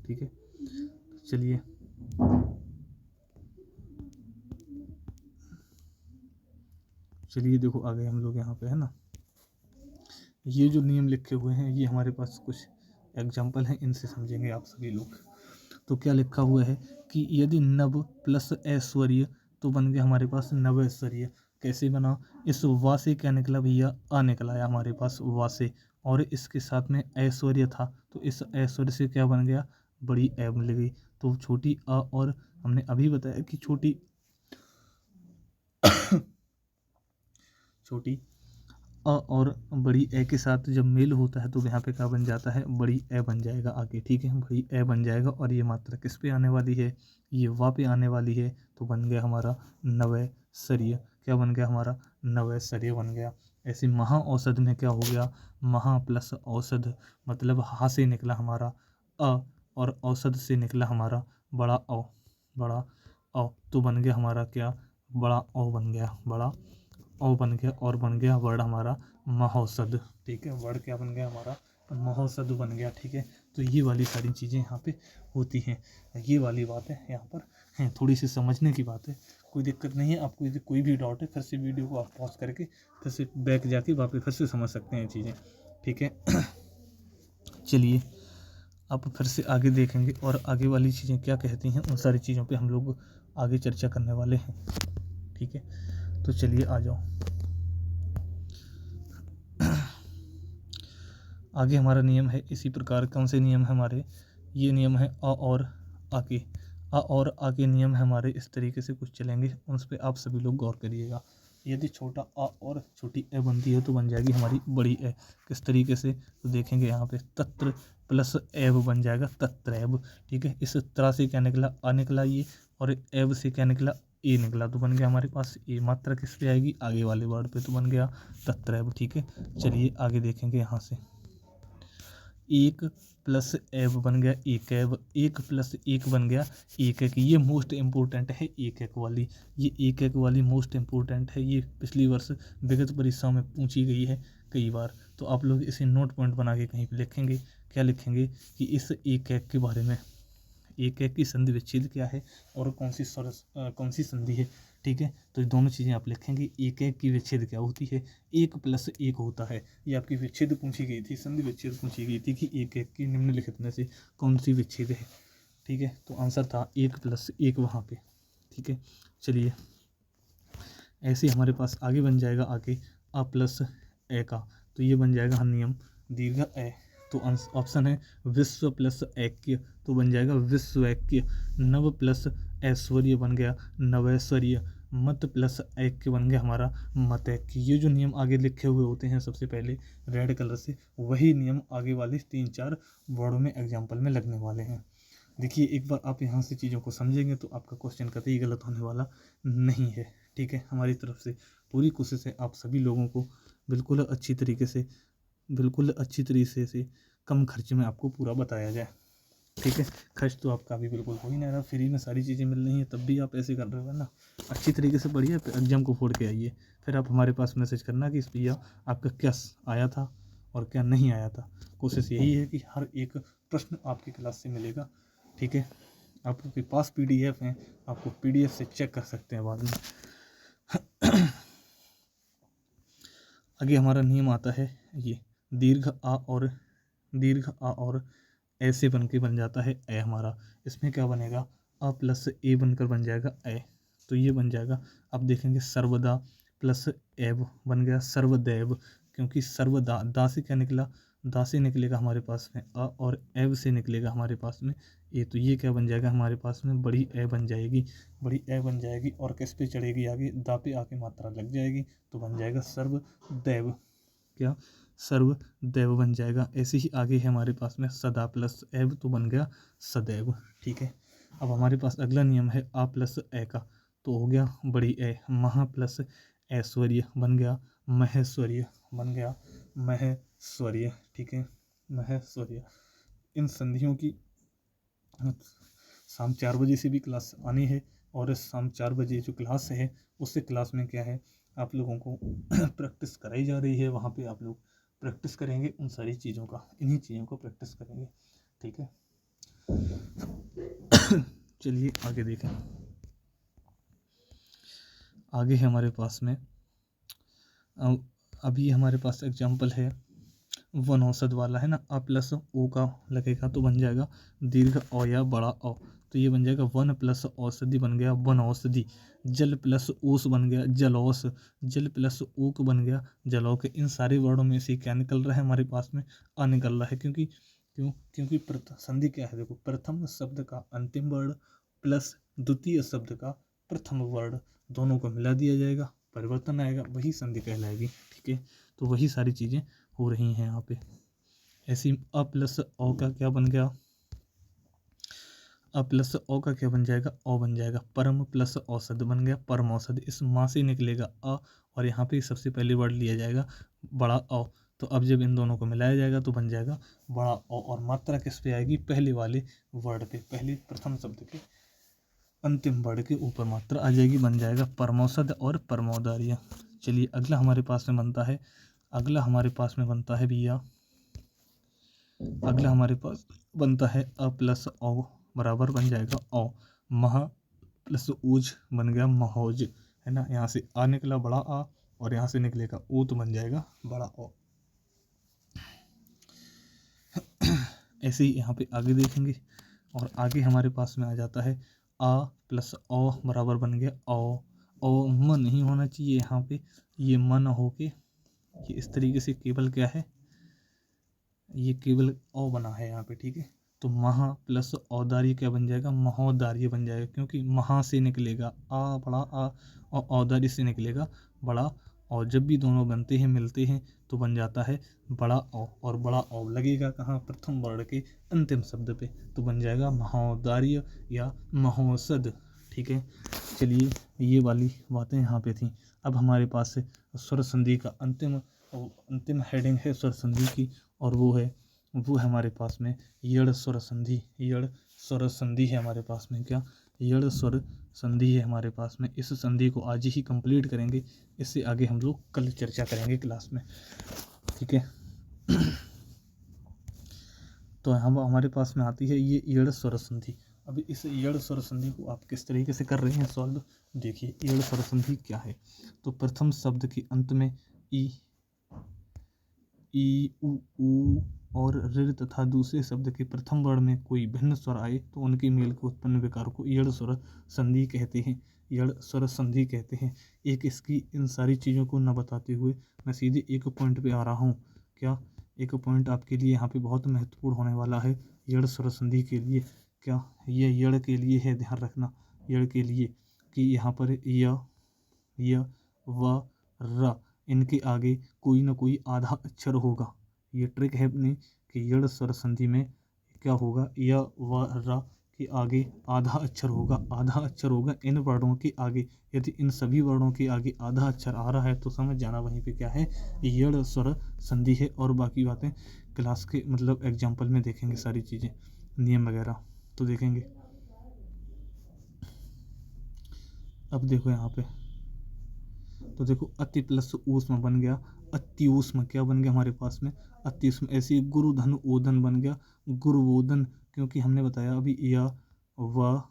ठीक है, चलिए देखो आगे हम लोग यहाँ पे, है ना, ये जो नियम लिखे हुए हैं ये हमारे पास कुछ एग्जाम्पल हैं, इनसे समझेंगे आप सभी लोग। तो क्या लिखा हुआ है कि यदि नव प्लस ऐश्वर्य तो बन गया हमारे पास नव ऐश्वर्य। कैसे बना, इस वा से क्या निकला भैया, आ निकला है हमारे पास वा से, और इसके साथ में ऐश्वर्य था तो इस ऐश्वर्य से क्या बन गया, बड़ी ए मिल गई। तो छोटी अ, और हमने अभी बताया कि छोटी अ और बड़ी ए के साथ जब मेल होता है तो यहाँ पे क्या बन जाता है, बड़ी ए बन जाएगा आगे। ठीक है, बड़ी ए बन जाएगा, और ये मात्रा किस पे आने वाली है, ये वा पे आने वाली है। तो बन गया हमारा नवैसर्य। क्या बन गया हमारा? नवैसर्य बन गया। ऐसे महाऔषध में क्या हो गया? महा प्लस औषध, मतलब हा से निकला हमारा अ और औषध से निकला हमारा बड़ा औ, बड़ा औ, तो बन गया हमारा क्या? बड़ा औ बन गया, बड़ा औ बन गया और बन गया वर्ड हमारा महौषध। ठीक है, वर्ड क्या बन गया हमारा? महौषध बन गया। ठीक है, तो ये वाली सारी चीज़ें यहाँ पे होती हैं, ये वाली बातें यहाँ पर हैं, थोड़ी सी समझने की बात है। कोई दिक्कत नहीं है, आपको यदि कोई भी डाउट है फिर से वीडियो को आप पॉज करके फिर से बैक जाके वापस फिर से समझ सकते हैं ये चीज़ें। ठीक है, चलिए आप फिर से आगे देखेंगे और आगे वाली चीज़ें क्या कहती हैं उन सारी चीज़ों पे हम लोग आगे चर्चा करने वाले हैं। ठीक है, तो चलिए आ जाओ। आगे हमारा नियम है इसी प्रकार। कौन से नियम है हमारे? ये नियम है अ और आ के। अ और आ के नियम है हमारे इस तरीके से कुछ चलेंगे, उन पर आप सभी लोग गौर करिएगा। यदि छोटा अ और छोटी ए बनती है तो बन जाएगी हमारी बड़ी ए। किस तरीके से? तो देखेंगे यहाँ पे तत्र प्लस एब बन जाएगा तत्रैब। ठीक है, इस तरह से क्या निकला? अ निकला ये, और एब से क्या निकला? ए निकला, तो बन गया हमारे पास ए। मात्रा किस पे आएगी? आगे वाले वर्ड पे, तो बन गया तत्रैब। ठीक है, चलिए आगे देखेंगे यहाँ से। एक प्लस एब बन गया एक एब, एक प्लस एक बन गया एक एक। ये मोस्ट इम्पोर्टेंट है एक एक वाली, ये एक एक वाली मोस्ट इम्पोर्टेंट है। ये पिछली वर्ष विगत परीक्षाओं में पूछी गई है कई बार, तो आप लोग इसे नोट पॉइंट बना के कहीं पे लिखेंगे। क्या लिखेंगे? कि इस एक एक के बारे में, एक एक की संधि विच्छेद क्या है और कौन सी संधि है। ठीक है, तो ये दोनों चीज़ें आप लिखेंगे। एक एक की विच्छेद क्या होती है? एक प्लस एक होता है। ये आपकी विच्छेद पूछी गई थी, संधि विच्छेद पूछी गई थी कि एक एक की निम्नलिखित में से कौन सी विच्छेद है। ठीक है, तो आंसर था एक प्लस एक वहाँ पे। ठीक है, चलिए ऐसे हमारे पास आगे बन जाएगा आगे अ प्लस ए का, तो ये बन जाएगा नियम दीर्घ ए। तो ऑप्शन है विश्व प्लस ऐक्य, तो बन जाएगा विश्वैक्य। नव प्लस ऐश्वर्य बन गया नवैश्वर्य। मत प्लस ऐक्य बन गया हमारा मतैक्य। ये जो नियम आगे लिखे हुए होते हैं सबसे पहले रेड कलर से, वही नियम आगे वाले 3-4 वर्डों में एग्जाम्पल में लगने वाले हैं। देखिए एक बार आप यहाँ से चीज़ों को समझेंगे तो आपका क्वेश्चन कतई गलत होने वाला नहीं है। ठीक है, हमारी तरफ से पूरी कोशिश है आप सभी लोगों को बिल्कुल अच्छी तरीके से कम खर्च में आपको पूरा बताया जाए। ठीक है, खर्च तो आपका भी बिल्कुल हो ही नहीं रहा, फ्री में सारी चीज़ें मिल रही हैं, तब भी आप ऐसे कर रहे हो ना। अच्छी तरीके से पढ़िए, एग्जाम को फोड़ के आइए, फिर आप हमारे पास मैसेज करना कि भैया आपका क्या आया था और क्या नहीं आया था। कोशिश यही है कि हर एक प्रश्न आपकी क्लास से मिलेगा। ठीक है, आपके पास PDF हैं, आपको PDF से चेक कर सकते हैं बाद में। आगे हमारा नियम आता है ये दीर्घ आ और ऐसे बन के बन जाता है ए हमारा। इसमें क्या बनेगा? अ प्लस ए बनकर बन जाएगा ए, तो ये बन जाएगा। अब देखेंगे सर्वदा प्लस एब बन गया सर्वदैव, क्योंकि सर्वदा दा से क्या निकला? दा से निकलेगा हमारे पास में अ और एब से निकलेगा हमारे पास में ए, तो ये क्या बन जाएगा हमारे पास में? बड़ी ए बन जाएगी, बड़ी ए बन जाएगी और किस पे चढ़ेगी? आगे दा पे आके मात्रा लग जाएगी, तो बन जाएगा सर्वदैव। क्या? सर्वदैव बन जाएगा। ऐसे ही आगे है हमारे पास में सदा प्लस एब, तो बन गया सदैव। ठीक है, अब हमारे पास अगला नियम है आ प्लस ए का, तो हो गया बड़ी ए। महा प्लस ऐश्वर्य बन गया महेश्वर्य, बन गया महेश्वर्य। ठीक है, महेश्वर्य। इन संधियों की शाम 4 बजे से भी क्लास आनी है, और शाम 4 बजे जो क्लास है उससे क्लास में क्या है आप लोगों को प्रैक्टिस कराई जा रही है। वहाँ पे आप लोग प्रैक्टिस करेंगे उन सारी चीज़ों का, इन्हीं चीज़ों को प्रैक्टिस करेंगे। ठीक है, चलिए आगे देखें। आगे है हमारे पास में अभी हमारे पास एग्जाम्पल है वन औषध वाला है ना, अ प्लस ओ का लगेगा तो बन जाएगा दीर्घ औ या बड़ा औ, तो ये बन जाएगा वन प्लस औषधि बन गया वन औषधि। जल प्लस ओस बन गया जलौस, जल प्लस ऊक बन गया जलौक। इन सारे वर्डों में से क्या निकल रहा है हमारे पास में? अ निकल रहा है, क्योंकि संधि क्या है? देखो, प्रथम शब्द का अंतिम वर्ण प्लस द्वितीय शब्द का प्रथम वर्ण, दोनों को मिला दिया जाएगा, परिवर्तन आएगा, वही संधि कहलाएगी। ठीक है, तो वही सारी चीज़ें हो रही हैं यहाँ पे। ऐसी अ प्लस औ का क्या बन गया? प्लस औ का क्या बन जाएगा, औ बन जाएगा। परम प्लस औसत बन गया परम औसत। इस माँ से निकलेगा अ, और यहाँ पे सबसे पहले वर्ड लिया जाएगा बड़ा औ। तो अब जब इन दोनों को मिलाया जाएगा तो बन जाएगा बड़ा औ, और मात्रा किस पे आएगी, पहले वाले वर्ड पे, पहले प्रथम शब्द के अंतिम वर्ड के ऊपर मात्रा आ जाएगी, बन जाएगा परमौसत और परमौदार्य। चलिए अगला हमारे पास में बनता है, अगला हमारे पास में बनता है भैया, अगला हमारे पास बनता है अ प्लस औ बराबर बन जाएगा औ। महा प्लस ऊज बन गया महोज, है ना। यहाँ से आ निकला बड़ा आ, और यहाँ से निकलेगा ऊ, तो बन जाएगा बड़ा ओ। ऐसे ही यहाँ पे आगे देखेंगे, और आगे हमारे पास में आ जाता है आ प्लस ओ बराबर बन गया ओ। ओ म नहीं होना चाहिए यहाँ पे, ये म न हो के ये इस तरीके से केवल क्या है, ये केवल ओ बना है यहाँ पे, ठीक है। तो महा प्लस औदार्य क्या बन जाएगा, महोदार्य बन जाएगा, क्योंकि महा से निकलेगा आ बड़ा आ, और औदार्य से निकलेगा बड़ा, और जब भी दोनों बनते हैं मिलते हैं तो बन जाता है बड़ा औ। और बड़ा औ लगेगा कहाँ, प्रथम वर्ण के अंतिम शब्द पे, तो बन जाएगा महोदार्य या महोसद, ठीक है। चलिए ये वाली बातें यहाँ पे थी। अब हमारे पास से स्वर संधि का अंतिम हेडिंग है स्वर संधि की, और वो है हमारे पास में यड़ स्वर संधि। यड़ स्वर संधि है हमारे पास में, क्या, यड़ स्वर संधि है हमारे पास में। इस संधि को आज ही कंप्लीट करेंगे, इससे आगे हम लोग कल चर्चा करेंगे क्लास में, ठीक है। तो हम हमारे पास में आती है ये यड़ स्वर संधि। अभी इस यड़ स्वर संधि को आप किस तरीके से कर रहे हैं सॉल्व, देखिए यड़ स्वर संधि क्या है। तो प्रथम शब्द के अंत में ई उ और ऋ तथा दूसरे शब्द के प्रथम वर्ण में कोई भिन्न स्वर आए तो उनके मेल को उत्पन्न विकार को यड़ स्वर संधि कहते हैं, यड़ स्वर संधि कहते हैं। एक इसकी इन सारी चीज़ों को न बताते हुए मैं सीधे एक पॉइंट पे आ रहा हूँ। क्या, एक पॉइंट आपके लिए यहाँ पे बहुत महत्वपूर्ण होने वाला है यड़ स्वर संधि के लिए। क्या, ये यड़ के लिए है, ध्यान रखना, यड़ के लिए कि यहाँ पर य व र इनके आगे कोई ना कोई आधा अक्षर होगा। ये ट्रिक है अपनी कि यड़ स्वर संधि में क्या होगा, य व र के आगे आधा अक्षर होगा, आधा अक्षर होगा इन वर्णों के आगे। यदि इन सभी वर्णों के आगे आधा अक्षर आ रहा है तो समझ जाना वहीं पे क्या है, यड़ स्वर संधि है। और बाकी बातें क्लास के मतलब एग्जाम्पल में देखेंगे, सारी चीज़ें नियम वगैरह तो देखेंगे। अब देखो यहाँ पे, तो देखो अति प्लस ऊष्म बन गया, अति ऊष्म क्या बन गया हमारे पास में, अति ऊष्म। ऐसे ही गुरुधन ओदन बन गया गुरुवोदन, क्योंकि हमने बताया अभी य व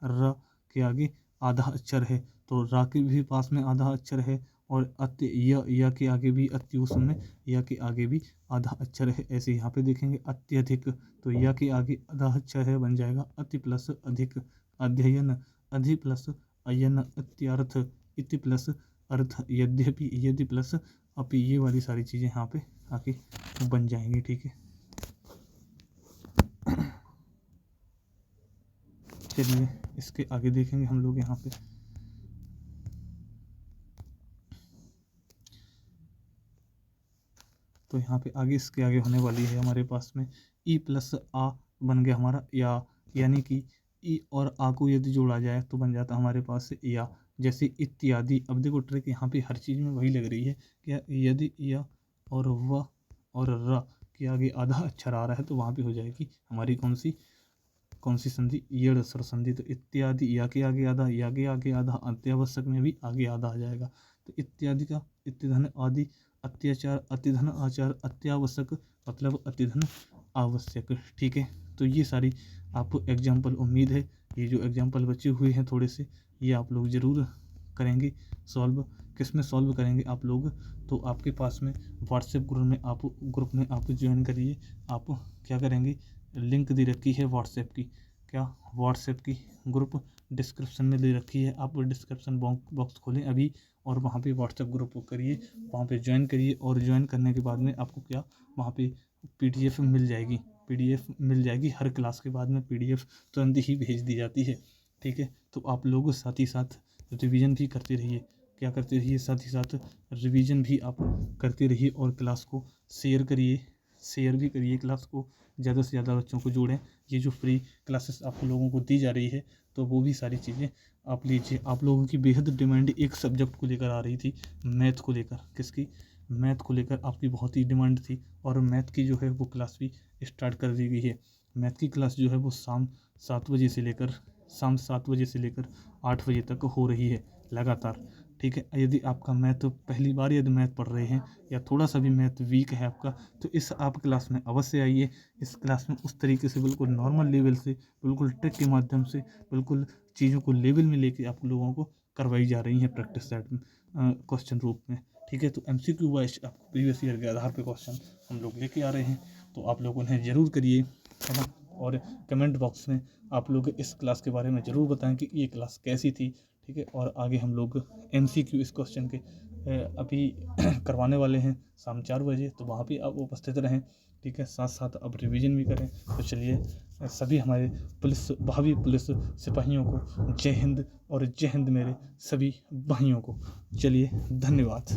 र के आगे आधा अक्षर है, तो रा के भी पास में आधा अक्षर है, और अति य के आगे भी अति ऊष्म में य के आगे भी आधा अक्षर है। ऐसे यहाँ पे देखेंगे अत्यधिक, तो य के आगे आधा अक्षर है, बन जाएगा अति प्लस अधिक, अध्ययन अधि प्लस अयन, अत्यर्थ इति प्लस अर्थ, यद्यपि यदि प्लस अपि, ये वाली सारी चीज़ें यहाँ पे आके बन जाएंगी, ठीक है। चलिए इसके आगे देखेंगे हम लोग यहाँ पे। तो यहाँ पे आगे इसके आगे होने वाली है हमारे पास में ई प्लस आ बन गया हमारा या, यानी कि ई और आ को यदि जोड़ा जाए तो बन जाता हमारे पास या, जैसे इत्यादि। अब देखो ट्रिक यहाँ पे हर चीज़ में वही लग रही है कि यदि या और व और र के आगे आधा अक्षर आ रहा है तो वहाँ पे हो जाएगी हमारी कौन सी संधि, यड़ स्वर संधि। तो इत्यादि या के आगे आधा, या के आगे आधा, अत्यावश्यक में भी आगे आधा आ जाएगा। तो इत्यादि का इत्यधन आदि, अत्याचार अतिधन आचार, अत्यावश्यक मतलब अतिधन आवश्यक, ठीक है। तो ये सारी आपको एग्जाम्पल, उम्मीद है ये जो एग्जाम्पल बचे हुए हैं थोड़े से, ये आप लोग ज़रूर करेंगे सॉल्व। किस में सॉल्व करेंगे आप लोग, तो आपके पास में व्हाट्सएप ग्रुप में आप ज्वाइन करिए। आप क्या करेंगे, लिंक दे रखी है व्हाट्सएप की, क्या, व्हाट्सएप की ग्रुप डिस्क्रिप्शन में दे रखी है। आप डिस्क्रिप्शन बॉक्स खोलें अभी और वहाँ पे व्हाट्सएप ग्रुप को करिए, वहाँ पे ज्वाइन करिए। और ज्वाइन करने के बाद में आपको क्या, वहाँ पे पीडीएफ मिल जाएगी। हर क्लास के बाद में पीडीएफ तुरंत ही भेज दी जाती है, ठीक है। तो आप लोग साथ ही साथ रिवीजन भी करते रहिए, क्या करते रहिए, साथ ही साथ रिवीजन भी आप करते रहिए, और क्लास को शेयर करिए शेयर भी करिए क्लास को, ज़्यादा से ज़्यादा बच्चों को जोड़ें। ये जो फ्री क्लासेस आप लोगों को दी जा रही है तो वो भी सारी चीज़ें आप लीजिए। आप लोगों की बेहद डिमांड एक सब्जेक्ट को लेकर आ रही थी, मैथ को लेकर। किसकी? मैथ को लेकर आपकी बहुत ही डिमांड थी, और मैथ की जो है वो क्लास भी स्टार्ट कर दी गई है। मैथ की क्लास जो है वो शाम 7 बजे से लेकर 8 बजे तक हो रही है लगातार। ठीक है, यदि आपका मैथ पहली बार यदि मैथ पढ़ रहे हैं या थोड़ा सा भी मैथ वीक है आपका, तो इस आप क्लास में अवश्य आइए। इस क्लास में उस तरीके से बिल्कुल नॉर्मल लेवल से, बिल्कुल ट्रिक के माध्यम से, बिल्कुल चीज़ों को लेवल में लेके आप लोगों को करवाई जा रही हैं प्रैक्टिस सेट में, क्वेश्चन रूप में। ठीक है, तो MCQ वाइज आपको प्रीवियस ईयर के आधार पे क्वेश्चन हम लोग लेके आ रहे हैं, तो आप लोग उन्हें ज़रूर करिए, है ना। और कमेंट बॉक्स में आप लोग इस क्लास के बारे में ज़रूर बताएं कि ये क्लास कैसी थी। ठीक है, और आगे हम लोग MCQ इस क्वेश्चन के अभी करवाने वाले हैं शाम 4 बजे, तो वहाँ पे आप उपस्थित रहें। ठीक है, साथ साथ अब रिवीजन भी करें। तो चलिए, सभी हमारे भावी पुलिस सिपाहियों को जय हिंद, और जय हिंद मेरे सभी भाइयों को। चलिए, धन्यवाद।